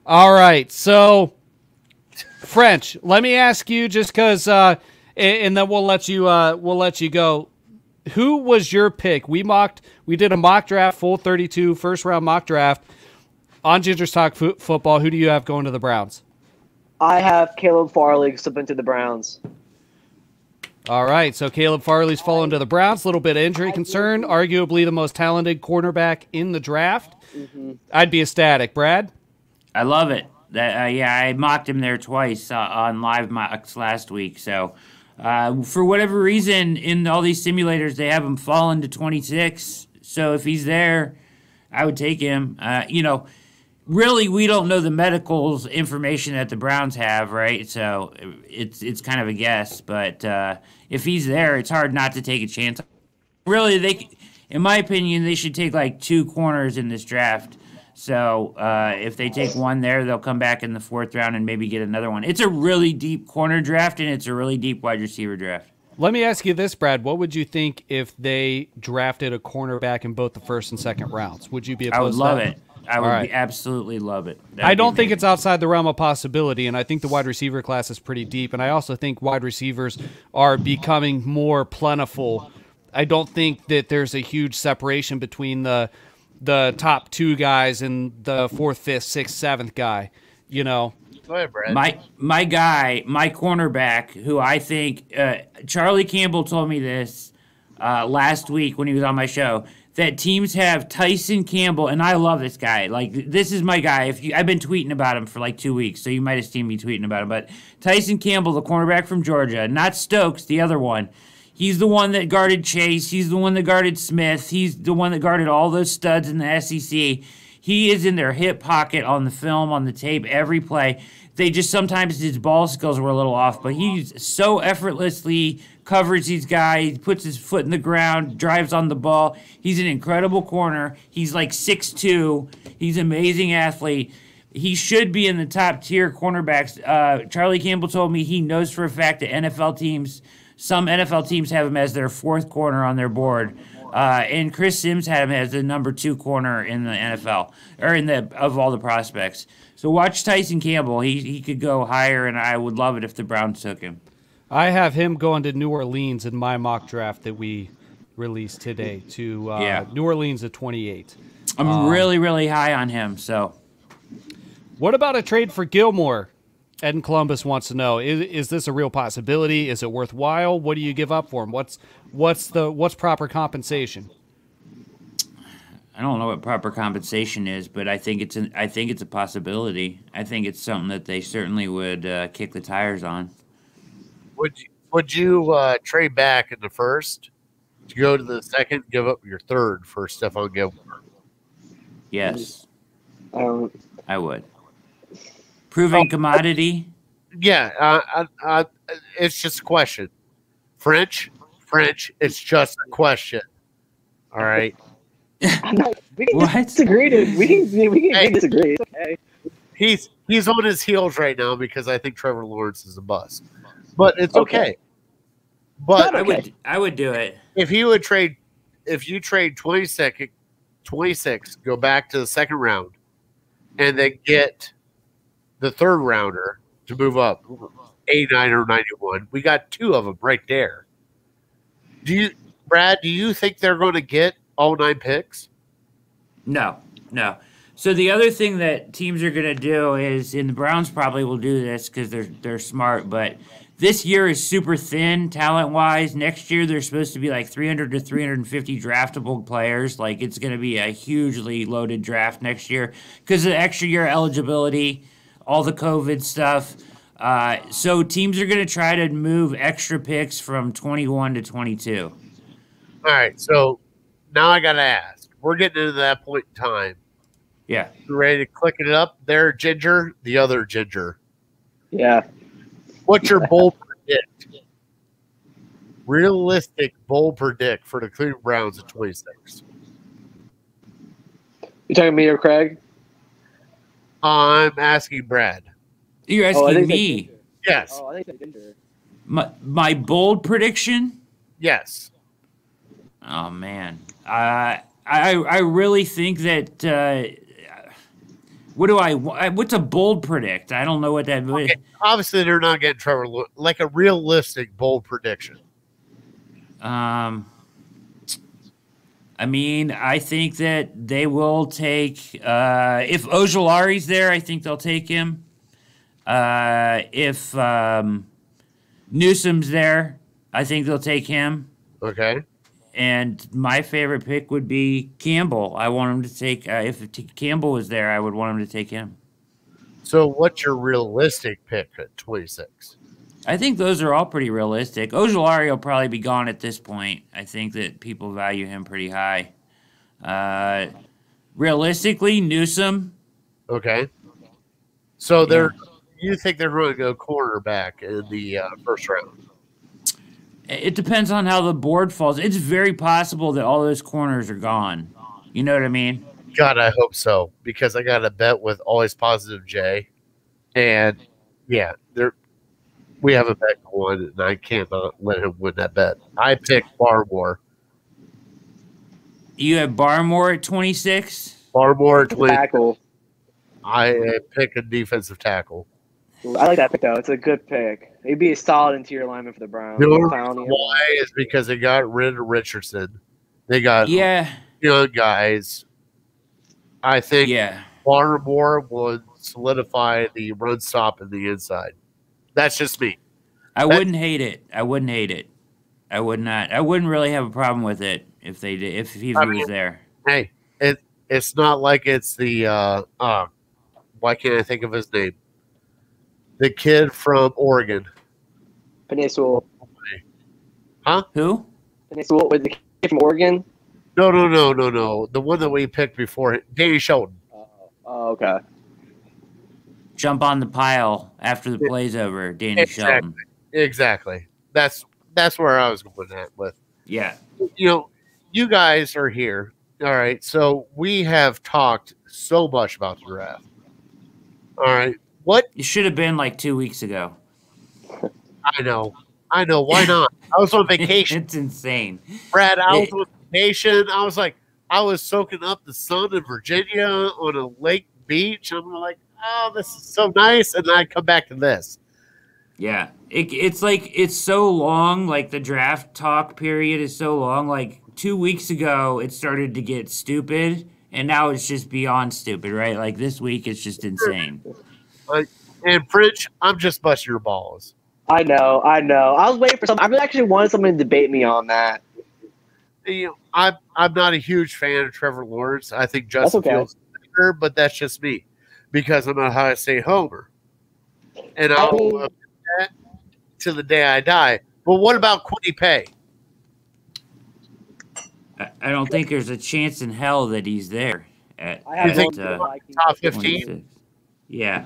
All right, so French, let me ask you just because, and then we'll let you go. Who was your pick? We did a mock draft, full 32, first round mock draft on Ginger's Talk Football. Who do you have going to the Browns? I have Caleb Farley slipping to the Browns. All right, so Caleb Farley's fallen to the Browns. A little bit of injury concern. Arguably the most talented cornerback in the draft. Mm-hmm. I'd be ecstatic. Brad? I love it. I mocked him there twice on live mocks last week. So for whatever reason, in all these simulators, they have him falling to 26. So if he's there, I would take him. Really, we don't know the medicals information that the Browns have, right? So it's kind of a guess. But if he's there, it's hard not to take a chance. Really, in my opinion, they should take like 2 corners in this draft. So if they take one there, they'll come back in the 4th round and maybe get another one. It's a really deep corner draft, and it's a really deep wide receiver draft. Let me ask you this, Brad. What would you think if they drafted a cornerback in both the 1st and 2nd rounds? Would you be opposed I would love to that? it. I would absolutely love it. I don't think it's outside the realm of possibility, and I think the wide receiver class is pretty deep, and I also think wide receivers are becoming more plentiful. I don't think that there's a huge separation between the top 2 guys and the 4th, 5th, 6th, 7th guy, Go ahead, Brad. My guy, my cornerback, who I think Charlie Campbell told me this last week when he was on my show, that teams have Tyson Campbell, and I love this guy. Like, this is my guy. I've been tweeting about him for like 2 weeks, so you might have seen me tweeting about him. But Tyson Campbell, the cornerback from Georgia, not Stokes, the other one. He's the one that guarded Chase. He's the one that guarded Smith. He's the one that guarded all those studs in the SEC. He is in their hip pocket on the film, on the tape, every play. They just sometimes his ball skills were a little off, but he's so effortlessly covers these guys, puts his foot in the ground, drives on the ball. He's an incredible corner. He's like 6'2". He's an amazing athlete. He should be in the top tier cornerbacks. Charlie Campbell told me he knows for a fact that some NFL teams have him as their 4th corner on their board. And Chris Sims had him as the number 2 corner in the NFL, or of all the prospects. So watch Tyson Campbell. He could go higher, and I would love it if the Browns took him. I have him going to New Orleans in my mock draft that we released today to New Orleans at 28. I'm really, really high on him. So, what about a trade for Gilmore? Ed in Columbus wants to know: Is this a real possibility? Is it worthwhile? What do you give up for him? What's proper compensation? I don't know what proper compensation is, but I think it's a possibility. I think it's something that they certainly would kick the tires on. Would you trade back in the 1st to go to the 2nd, give up your 3rd for Stephon Gilmore? Yes, I would. Proven commodity. Yeah, it's just a question. French. It's just a question. All right. We can disagree. We can disagree. It's okay. He's on his heels right now because I think Trevor Lawrence is a bust. But it's okay. But I would do it. If you trade 26, go back to the 2nd round, and then get the 3rd rounder to move up 89 or 91, we got 2 of them right there. Brad, do you think they're going to get all 9 picks? No. So the other thing that teams are going to do is, and the Browns probably will do this because they're smart, but this year is super thin talent-wise. Next year there's supposed to be like 300 to 350 draftable players. Like, it's going to be a hugely loaded draft next year because of the extra year eligibility, all the COVID stuff. So teams are going to try to move extra picks from 21 to 22. All right, so now I got to ask. We're getting into that point in time. Yeah. You ready to click it up? There, Ginger, the other Ginger. Yeah. What's your bold predict? Realistic bold predict for the Cleveland Browns at 26. You talking to me or Craig? I'm asking Brad. You're asking me. Yes. Oh, I think Ginger. My bold prediction? Yes. Oh man, I really think that What's a bold predict? I don't know what that. Okay. Obviously, they're not getting Trevor Lawrence. Like a realistic bold prediction. I mean, I think that they will take. If Ojulari's there, I think they'll take him. If Newsom's there, I think they'll take him. Okay. And my favorite pick would be Campbell. I want him to take. If Campbell was there, I would want him to take him. So, what's your realistic pick at 26? I think those are all pretty realistic. Ojulari will probably be gone at this point. I think that people value him pretty high. Realistically, Newsom. Okay. So you think they're going to go quarterback in the first round? It depends on how the board falls. It's very possible that all those corners are gone. You know what I mean? God, I hope so, because I got a bet with Always Positive Jay, and yeah, we have a bet going, and I cannot let him win that bet. I picked Barmore. You have Barmore at 26? Barmore at 26. Tackle. I pick a defensive tackle. I like that pick, though. It's a good pick. He'd be a solid interior lineman for the Browns. The only reason why is because they got rid of Richardson. They got young guys. I think Barmore would solidify the run stop in the inside. That's just me. I wouldn't hate it. I wouldn't hate it. I would not. I wouldn't really have a problem with it if they did. If he was there. Hey, it's not like it's the why can't I think of his name? The kid from Oregon. Penei Sewell. Huh? Who? Penei Sewell with the kid from Oregon? No. The one that we picked before, Danny Shelton. Oh, okay. Jump on the pile after the play's over, Danny Shelton. Exactly. That's where I was going at with. Yeah. You know, you guys are here. All right. So we have talked so much about the draft. All right. What? It should have been like 2 weeks ago. I know. Why not? I was on vacation. It's insane. Brad, I was on vacation. I was like, I was soaking up the sun in Virginia on a lake beach. I'm like, oh, this is so nice. And then I come back to this. Yeah. It's like, it's so long. Like the draft talk period is so long. Like 2 weeks ago, it started to get stupid. And now it's just beyond stupid, right? Like this week, it's just insane. And Fridge, I'm just busting your balls. I know. I was waiting for something. I actually wanted someone to debate me on that. You know, I'm not a huge fan of Trevor Lawrence. I think Justin Fields is better, but that's just me because I'm a Ohio State homer, and I'll admit that to the day I die. But what about Quiddy Pay? I don't think there's a chance in hell that he's there. You think top 15? Yeah.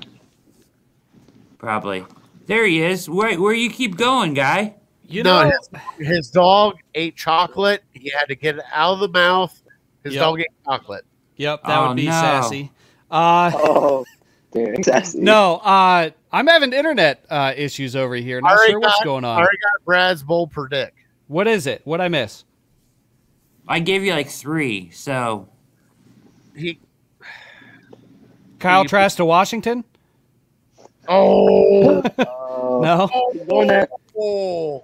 Probably. There he is. Where you keep going, guy? You know, his dog ate chocolate. He had to get it out of the mouth. His dog ate chocolate. Yep, that would be sassy. Dude, sassy. No, I'm having internet issues over here. Not sure what's going on. I already got Brad's bold predict. What is it? What'd I miss? I gave you like 3, so. Kyle Trask to Washington? Oh. No? Oh.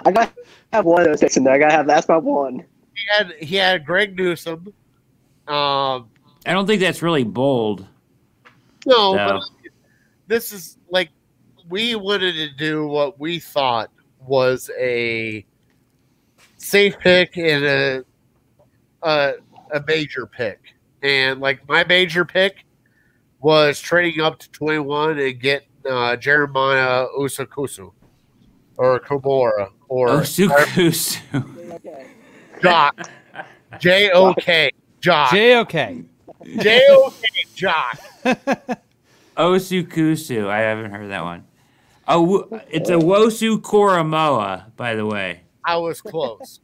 I got to have one of those picks in there. That's my one. He had Greg Newsome. I don't think that's really bold. No, but this is like we wanted to do what we thought was a safe pick and a major pick. And like my major pick was trading up to 21 and get Jeremiah Usukusu or Komora or Usukusu. Jock. J-O-K. Jock. J-O-K. J-O-K. Jock. Osukusu. I haven't heard that one. Oh, it's a Wosu Koromoa, by the way. I was close.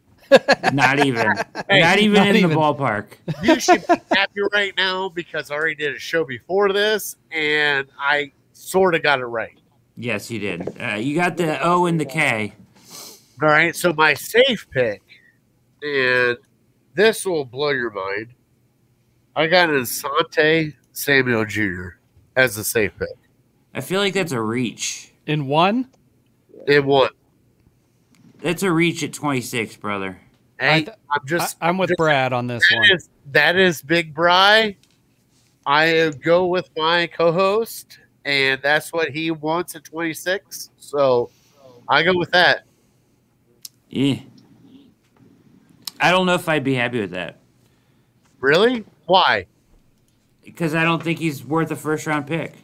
Not even. Not even in the ballpark. You should be happy right now because I already did a show before this, and I sort of got it right. Yes, you did. You got the O and the K. All right, so my safe pick, and this will blow your mind. I got Asante Samuel Jr. as a safe pick. I feel like that's a reach. In one? In one. That's a reach at 26, brother. Hey, I'm with Brad on this one. That is Big Bry. I go with my co-host, and that's what he wants at 26. So I go with that. Yeah. I don't know if I'd be happy with that. Really? Why? Because I don't think he's worth a first-round pick.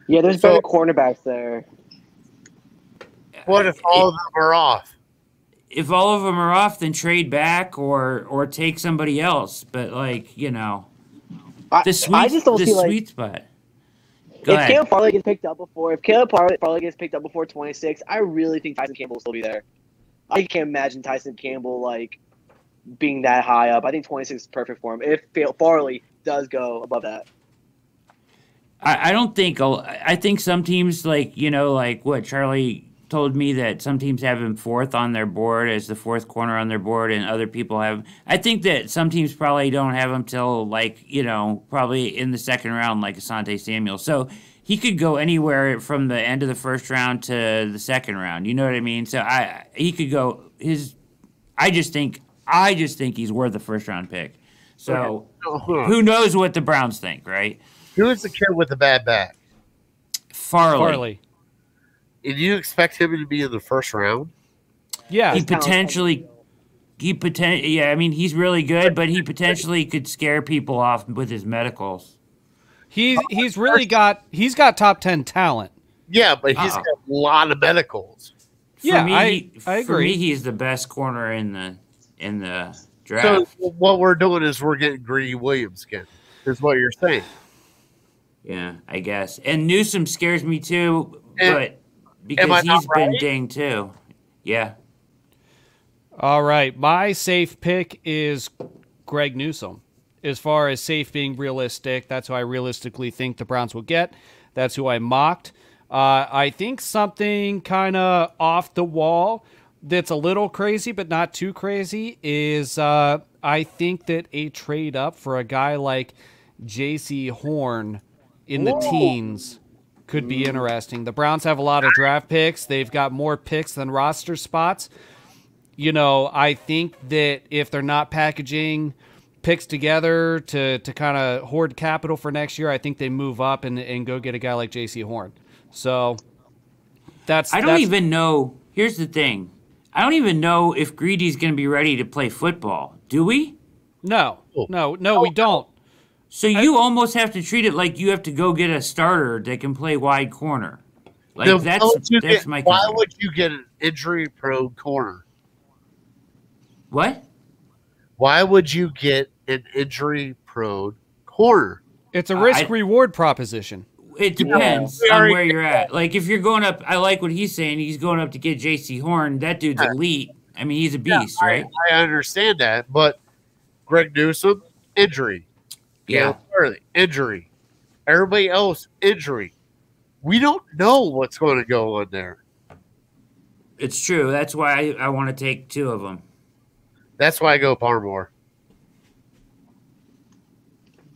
Yeah, there's better cornerbacks there. What if all of them are off? If all of them are off, then trade back or take somebody else. But, like, you know, the sweet spot. If Caleb Farley gets picked up before 26, I really think Tyson Campbell will still be there. I can't imagine Tyson Campbell, like, being that high up. I think 26 is perfect for him if Farley does go above that. I don't think – I think some teams, like, you know, like what Charlie told me, that some teams have him fourth on their board as the fourth corner on their board, and other people have – I think that some teams probably don't have him till, like, you know, probably in the second round, like Asante Samuel. So he could go anywhere from the end of the first round to the second round. You know what I mean? So he could go his – I just think he's worth a first-round pick. So who knows what the Browns think, right? Who is the kid with the bad back? Farley. And you expect him to be in the first round? Yeah. I mean, he's really good, but he potentially could scare people off with his medicals. He's got top 10 talent. Yeah, but he's got a lot of medicals. I agree. For me, he's the best corner in the draft. So what we're doing is we're getting Greedy Williams again, is what you're saying. Yeah, I guess. And Newsom scares me too, but because he's been dinged too. Yeah. All right. My safe pick is Greg Newsom. As far as safe being realistic, that's who I realistically think the Browns will get. That's who I mocked. I think something kind of off the wall that's a little crazy but not too crazy is I think that a trade up for a guy like J.C. Horn in the teens could be interesting. The Browns have a lot of draft picks. They've got more picks than roster spots. You know, I think that if they're not packaging picks together to kind of hoard capital for next year, I think they move up and go get a guy like J.C. Horn. So I don't even know. Here's the thing. I don't even know if Greedy's going to be ready to play football. Do we? No, we don't. So you almost have to treat it like you have to go get a starter that can play wide corner. Like that's my concern. Why would you get an injury-prone corner? What? Why would you get an injury-prone corner? It's a risk-reward proposition. It depends on where you're at. Like, if you're going up, I like what he's saying. He's going up to get J.C. Horn. That dude's elite. I mean, he's a beast, right? I understand that, but Greg Newsom, injury. Yeah. Early, injury. Everybody else, injury. We don't know what's going to go on there. It's true. That's why I want to take two of them. That's why I go Barmore.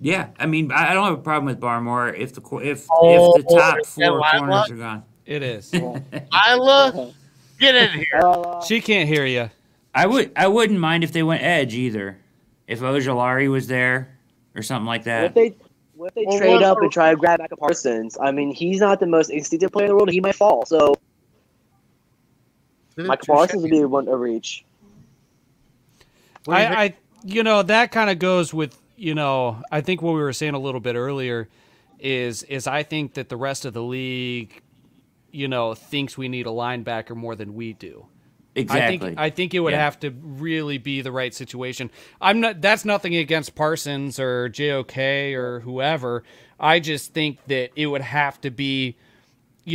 Yeah, I mean, I don't have a problem with Barmore if the top four corners are gone. It is. Isla, get in here. She can't hear you. I wouldn't mind if they went edge either. If Ojulari was there or something like that. What if they trade up and try to grab back a Parsons? I mean, he's not the most instinctive player in the world. He might fall. So, Mike Parsons would be a reach. That kind of goes with, I think what we were saying a little bit earlier is I think that the rest of the league, thinks we need a linebacker more than we do. Exactly. I think it would have to really be the right situation. That's nothing against Parsons or JOK or whoever. I just think that it would have to be, I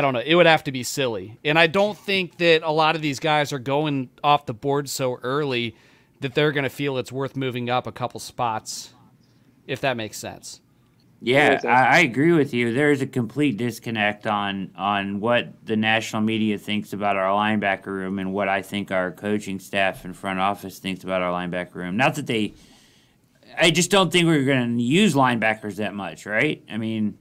don't know. It would have to be silly. And I don't think that a lot of these guys are going off the board so early that they're going to feel it's worth moving up a couple spots, if that makes sense. Yeah, I agree with you. There's a complete disconnect on what the national media thinks about our linebacker room and what I think our coaching staff and front office thinks about our linebacker room. Not that I just don't think we're going to use linebackers that much, right? I mean,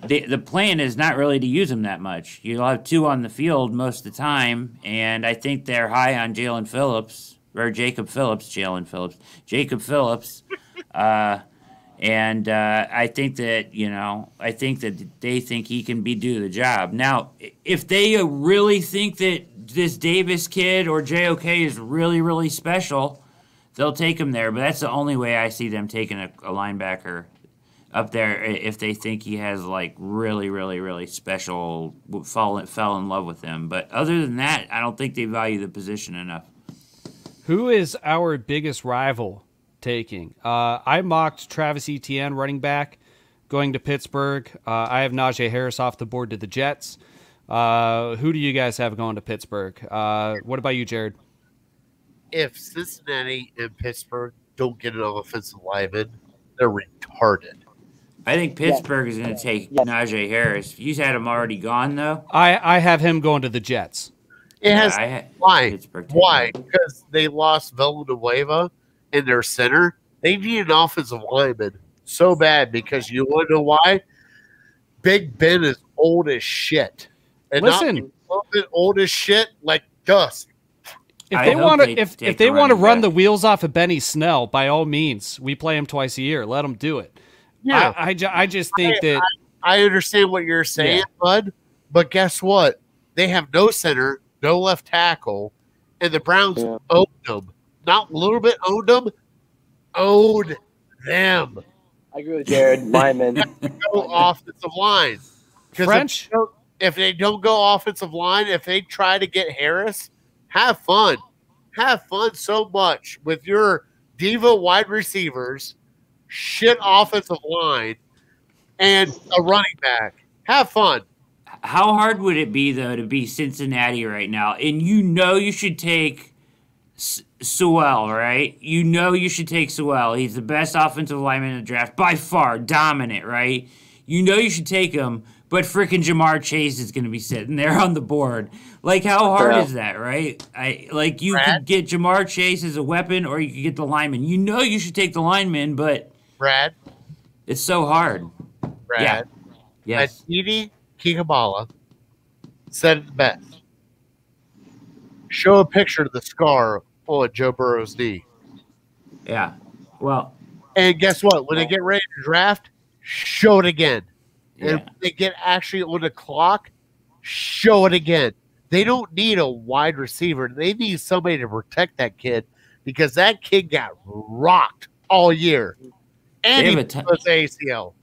the plan is not really to use them that much. You'll have two on the field most of the time, and I think they're high on Jacob Phillips. And I think that they think he can do the job. Now, if they really think that this Davis kid or JOK is really, really special, they'll take him there. But that's the only way I see them taking a linebacker up there, if they think he has like really, really, really special, fell in love with him. But other than that, I don't think they value the position enough. Who is our biggest rival taking? I mocked Travis Etienne, running back, going to Pittsburgh. I have Najee Harris off the board to the Jets. Who do you guys have going to Pittsburgh? What about you, Jared? If Cincinnati and Pittsburgh don't get an offensive lineman, they're retarded. I think Pittsburgh is going to take Najee Harris. You had him already gone, though? I have him going to the Jets. Why? Why? Because they lost Villanueva in their center. They need an offensive lineman so bad because you want to know why? Big Ben is old as shit. And listen, not a little bit old as shit like dust. If they want to run the wheels off of Benny Snell, by all means, we play him twice a year. Let them do it. Yeah, I just think that I understand what you're saying, bud. But guess what? They have no center, no left tackle, and the Browns owned them. Not a little bit owned them, owed them. I agree with Jared. Lineman. Go offensive line. French. If they don't go offensive line, if they try to get Harris, have fun. Have fun so much with your diva wide receivers, shit offensive line, and a running back. Have fun. How hard would it be, though, to be Cincinnati right now? And you should take Sewell, right? You should take Sewell. He's the best offensive lineman in the draft, by far, dominant, right? You should take him, but freaking Jamar Chase is going to be sitting there on the board. Like, how hard is that, right? You could get Jamar Chase as a weapon, or you could get the lineman. You should take the lineman, but Brad, it's so hard. Brad, yes. Aditi Kikabala said it best. Show a picture of the scar on Joe Burrow's knee. Yeah. Well. And guess what? When they get ready to draft, show it again. Yeah. And when they get actually on the clock, show it again. They don't need a wide receiver. They need somebody to protect that kid because that kid got rocked all year. And he was ACL.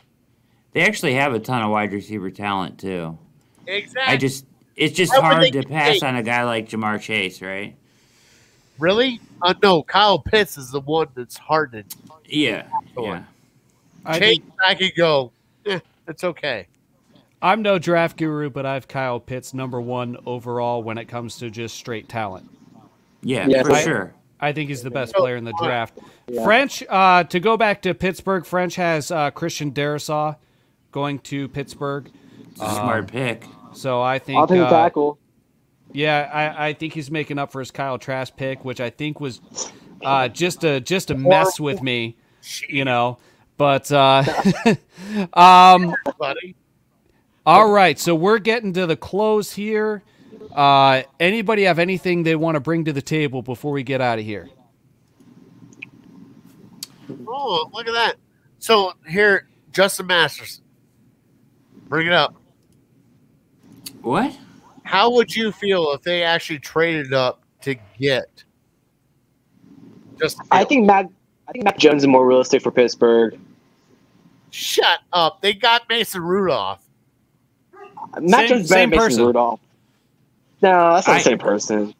They actually have a ton of wide receiver talent, too. Exactly. It's just hard to pass on a guy like Jamar Chase, right? Really? No, Kyle Pitts is the one that's hard to. Yeah. Chase, I could go. It's okay. I'm no draft guru, but I have Kyle Pitts #1 overall when it comes to just straight talent. Yeah, for sure. I think he's the best player in the draft. Yeah. French, to go back to Pittsburgh, French has Christian Darrisaw going to Pittsburgh. It's a smart pick. So I think I'll take the tackle. Yeah, I think he's making up for his Kyle Trask pick, which I think was just a mess with me, But all right, so we're getting to the close here. Anybody have anything they want to bring to the table before we get out of here? Oh, look at that. So here, Justin Masterson. Bring it up. What? How would you feel if they actually traded up to get Justin? I think Mac Jones is more realistic for Pittsburgh. Shut up. They got Mason Rudolph. Mac Jones is better than Mason Rudolph. No, that's not the same person.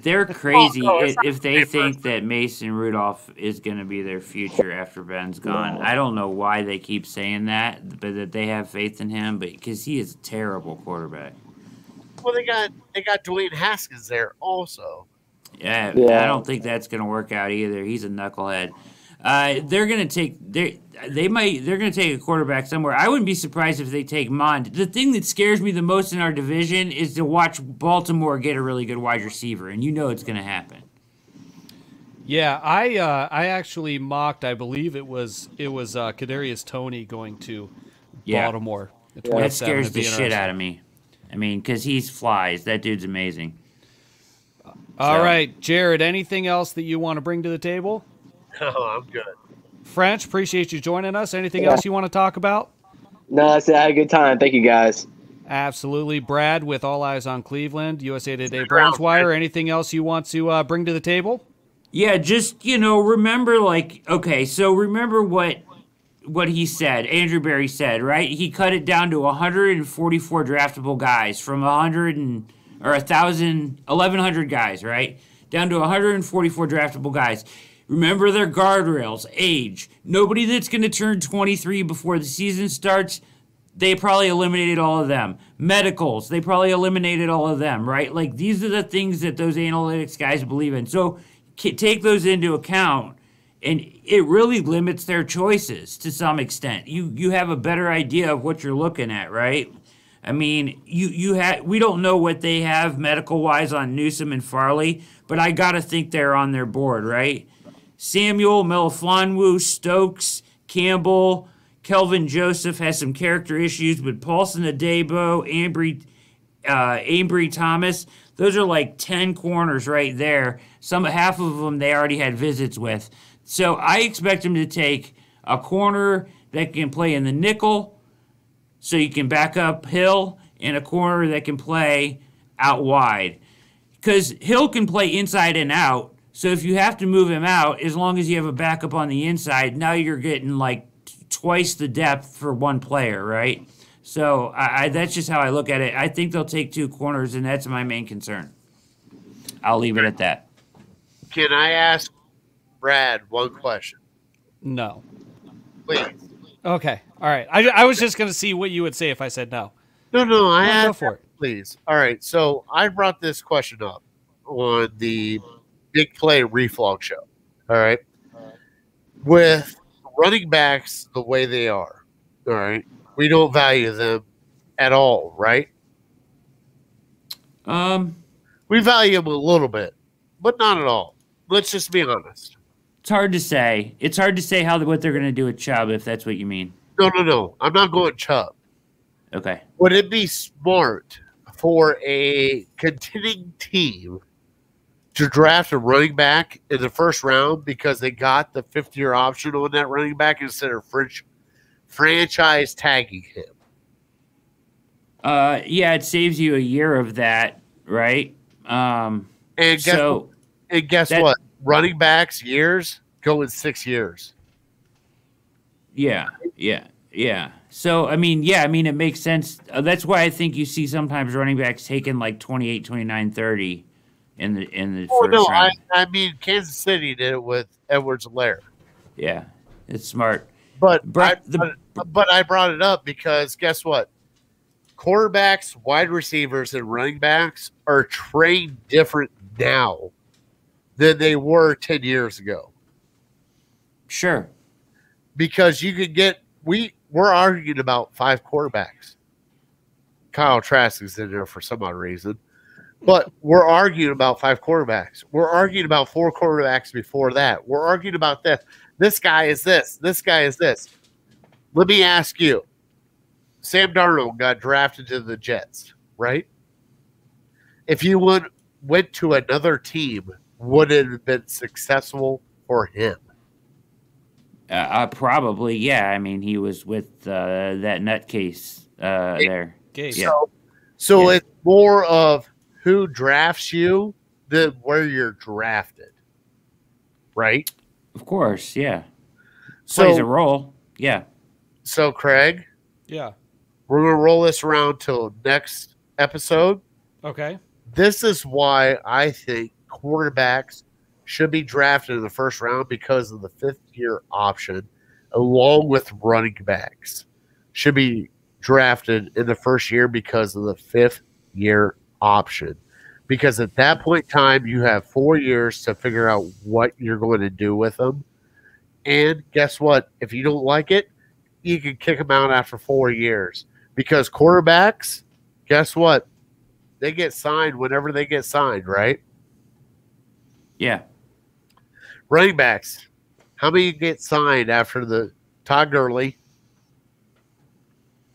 They're crazy if they think that Mason Rudolph is going to be their future after Ben's gone. I don't know why they keep saying that, but that they have faith in him, but because he is a terrible quarterback. Well, they got Dwayne Haskins there also. Yeah. I don't think that's going to work out either. He's a knucklehead. They're going to take they're going to take a quarterback somewhere. I wouldn't be surprised if they take Mond. The thing that scares me the most in our division is to watch Baltimore get a really good wide receiver, and you know it's going to happen. Yeah, I actually mocked. I believe it was Kadarius Toney going to Baltimore. That scares the shit out of me. I mean, because he flies. That dude's amazing. All right, Jared. Anything else that you want to bring to the table? No, I'm good. French, appreciate you joining us. Anything else you want to talk about? No, I had a good time. Thank you, guys. Absolutely. Brad, with All Eyes on Cleveland, USA Today Browns Wire. Anything else you want to bring to the table? Yeah, just, remember, remember what he said, Andrew Berry said, right? He cut it down to 144 draftable guys from 1,100 guys, right? Down to 144 draftable guys. Remember their guardrails, age. Nobody that's going to turn 23 before the season starts, they probably eliminated all of them. Medicals, they probably eliminated all of them, right? Like, these are the things that those analytics guys believe in. So take those into account, and it really limits their choices to some extent. You have a better idea of what you're looking at, right? I mean, we don't know what they have medical-wise on Newsom and Farley, but I got to think they're on their board, right? Samuel, Melifonwu, Stokes, Campbell, Kelvin Joseph has some character issues, but Paulson Adebo, Ambry Thomas, those are like 10 corners right there. Half of them they already had visits with. So I expect him to take a corner that can play in the nickel, so you can back up Hill, and a corner that can play out wide. Because Hill can play inside and out, so if you have to move him out, as long as you have a backup on the inside, now you're getting like twice the depth for one player, right? So that's just how I look at it. I think they'll take 2 corners, and that's my main concern. I'll leave it at that. Can I ask Brad one question? No. Please. Okay. All right. I was just going to see what you would say if I said no. No, Go for it. Please. All right. So I brought this question up on the Big Play Reflog show. All right. With running backs the way they are, all right, we don't value them at all, right? We value them a little bit, but not at all. Let's just be honest. It's hard to say. It's hard to say what they're going to do with Chubb, if that's what you mean. No. I'm not going Chubb. Okay. Would it be smart for a contending team to draft a running back in the first round because they got the 5th-year option on that running back instead of franchise tagging him? Yeah, it saves you a year of that, right? And guess what? Running backs years go in 6 years. Yeah. So, it makes sense. That's why I think you see sometimes running backs taking like 28, 29, 30 in the first round. I mean, Kansas City did it with Edwards-Helaire. Yeah, it's smart. But I brought it up because guess what? Quarterbacks, wide receivers, and running backs are trained different now than they were 10 years ago. Sure. Because you could get we're arguing about 5 quarterbacks. Kyle Trask is in there for some odd reason. But we're arguing about 5 quarterbacks. We're arguing about 4 quarterbacks before that. We're arguing about this. This guy is this. This guy is this. Let me ask you. Sam Darnold got drafted to the Jets, right? If you went to another team, would it have been successful for him? Probably, yeah. I mean, he was with that nutcase there. Yeah. So it's more of who drafts you than where you're drafted, right? Of course, yeah. So, plays a role, yeah. So, Craig? Yeah. We're going to roll this around till next episode. Okay. This is why I think quarterbacks should be drafted in the first round because of the 5th-year option, along with running backs. Should be drafted in the first year because of the 5th-year option. Because at that point in time, you have 4 years to figure out what you're going to do with them. And guess what? If you don't like it, you can kick them out after 4 years. Because quarterbacks, guess what? They get signed whenever they get signed, right? Yeah. Running backs, how many get signed after the Todd Gurley?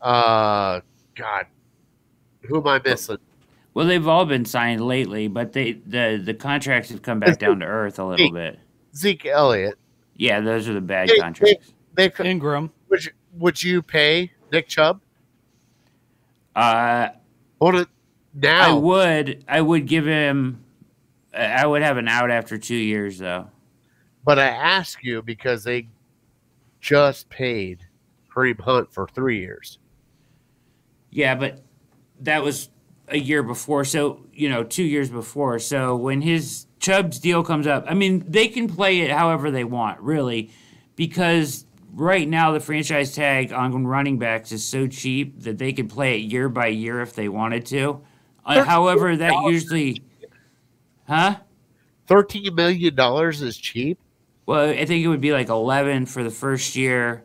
God, who am I missing? Well, they've all been signed lately, but the contracts have come back down to earth a little bit. Zeke Elliott. Yeah, those are the bad contracts. Ingram. Would you pay Nick Chubb? Now I would give him. I would have an out after 2 years, though. But I ask you because they just paid Kareem Hunt for 3 years. Yeah, but that was a year before, so 2 years before. So when his Chubb's deal comes up, I mean, they can play it however they want, really, because right now the franchise tag on running backs is so cheap that they can play it year by year if they wanted to. However, that usually, $13 million is cheap. Well, I think it would be like 11 for the first year,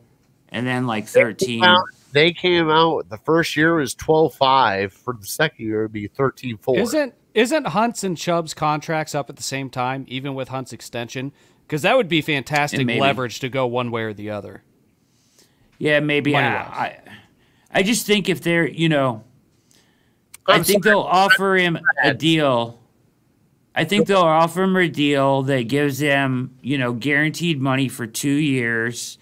and then like 13. They came out the first year was 12.5. For the second year, it would be 13.4. Isn't Hunt's and Chubb's contracts up at the same time, even with Hunt's extension? Because that would be fantastic leverage to go one way or the other. Yeah, maybe. I just think if they're, I think they'll offer him a deal. I think they'll offer him a deal that gives him, guaranteed money for 2 years.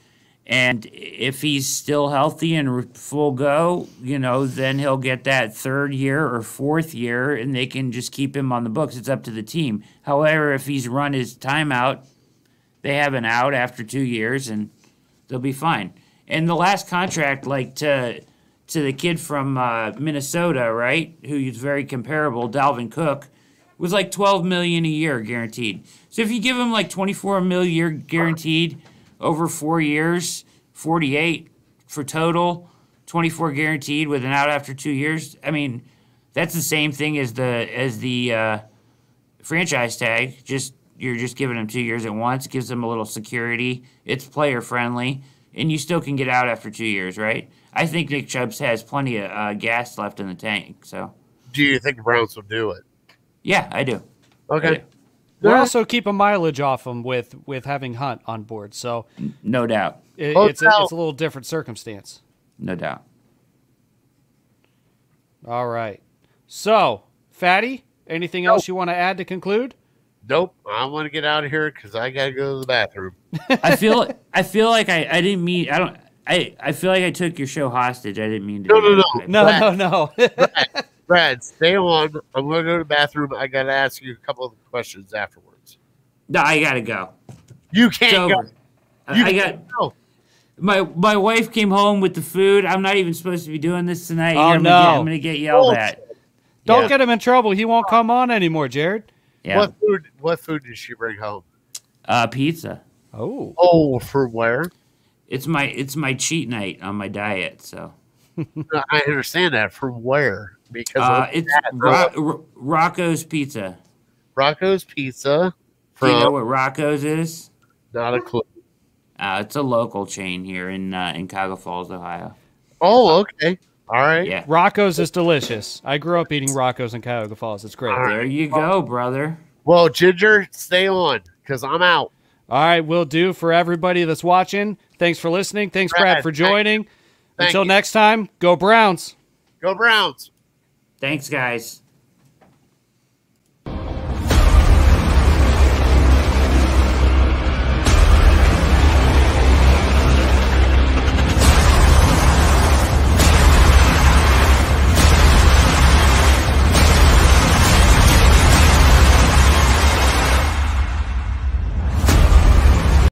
And if he's still healthy and full go, then he'll get that 3rd year or 4th year, and they can just keep him on the books. It's up to the team. However, if he's run his time out, they have an out after 2 years, and they'll be fine. And the last contract, like to the kid from Minnesota, right, who's very comparable, Dalvin Cook, was like $12 million a year guaranteed. So if you give him like $24 million a year guaranteed over 4 years, 48 for total, 24 guaranteed with an out after 2 years. I mean, that's the same thing as the franchise tag. You're just giving him 2 years at once, gives them a little security. It's player friendly, and you still can get out after 2 years, right? I think Nick Chubb has plenty of gas left in the tank. So, do you think the Browns will do it? Yeah, I do. Okay. I do. We'll also keep a mileage off him with having Hunt on board. So no doubt, it's a little different circumstance. No doubt. All right. So, Fatty, anything else you want to add to conclude? Nope. I want to get out of here because I got to go to the bathroom. I feel like I didn't mean I feel like I took your show hostage. I didn't mean to. No. Brad, stay on. I'm going to go to the bathroom. I got to ask you a couple of questions afterwards. No, I got to go. You can't go. I got go. My wife came home with the food. I'm not even supposed to be doing this tonight. Oh, no. I'm going to get yelled at. Don't get him in trouble. He won't come on anymore, Jared. Yeah. What food did she bring home? Pizza. Oh, from where? It's my cheat night on my diet, so. I understand that. From where? Because it's Rocco's Pizza. Rocco's Pizza. Do you know what Rocco's is? Not a clue. It's a local chain here in Cuyahoga Falls, Ohio. Oh, okay. All right. Yeah. Rocco's is delicious. I grew up eating Rocco's in Cuyahoga Falls. It's great. There you go, brother. Well, Ginger, stay on because I'm out. All right, will do for everybody that's watching. Thanks for listening. Thanks, Brad, for joining. Until next time, go Browns. Go Browns. Thanks, guys.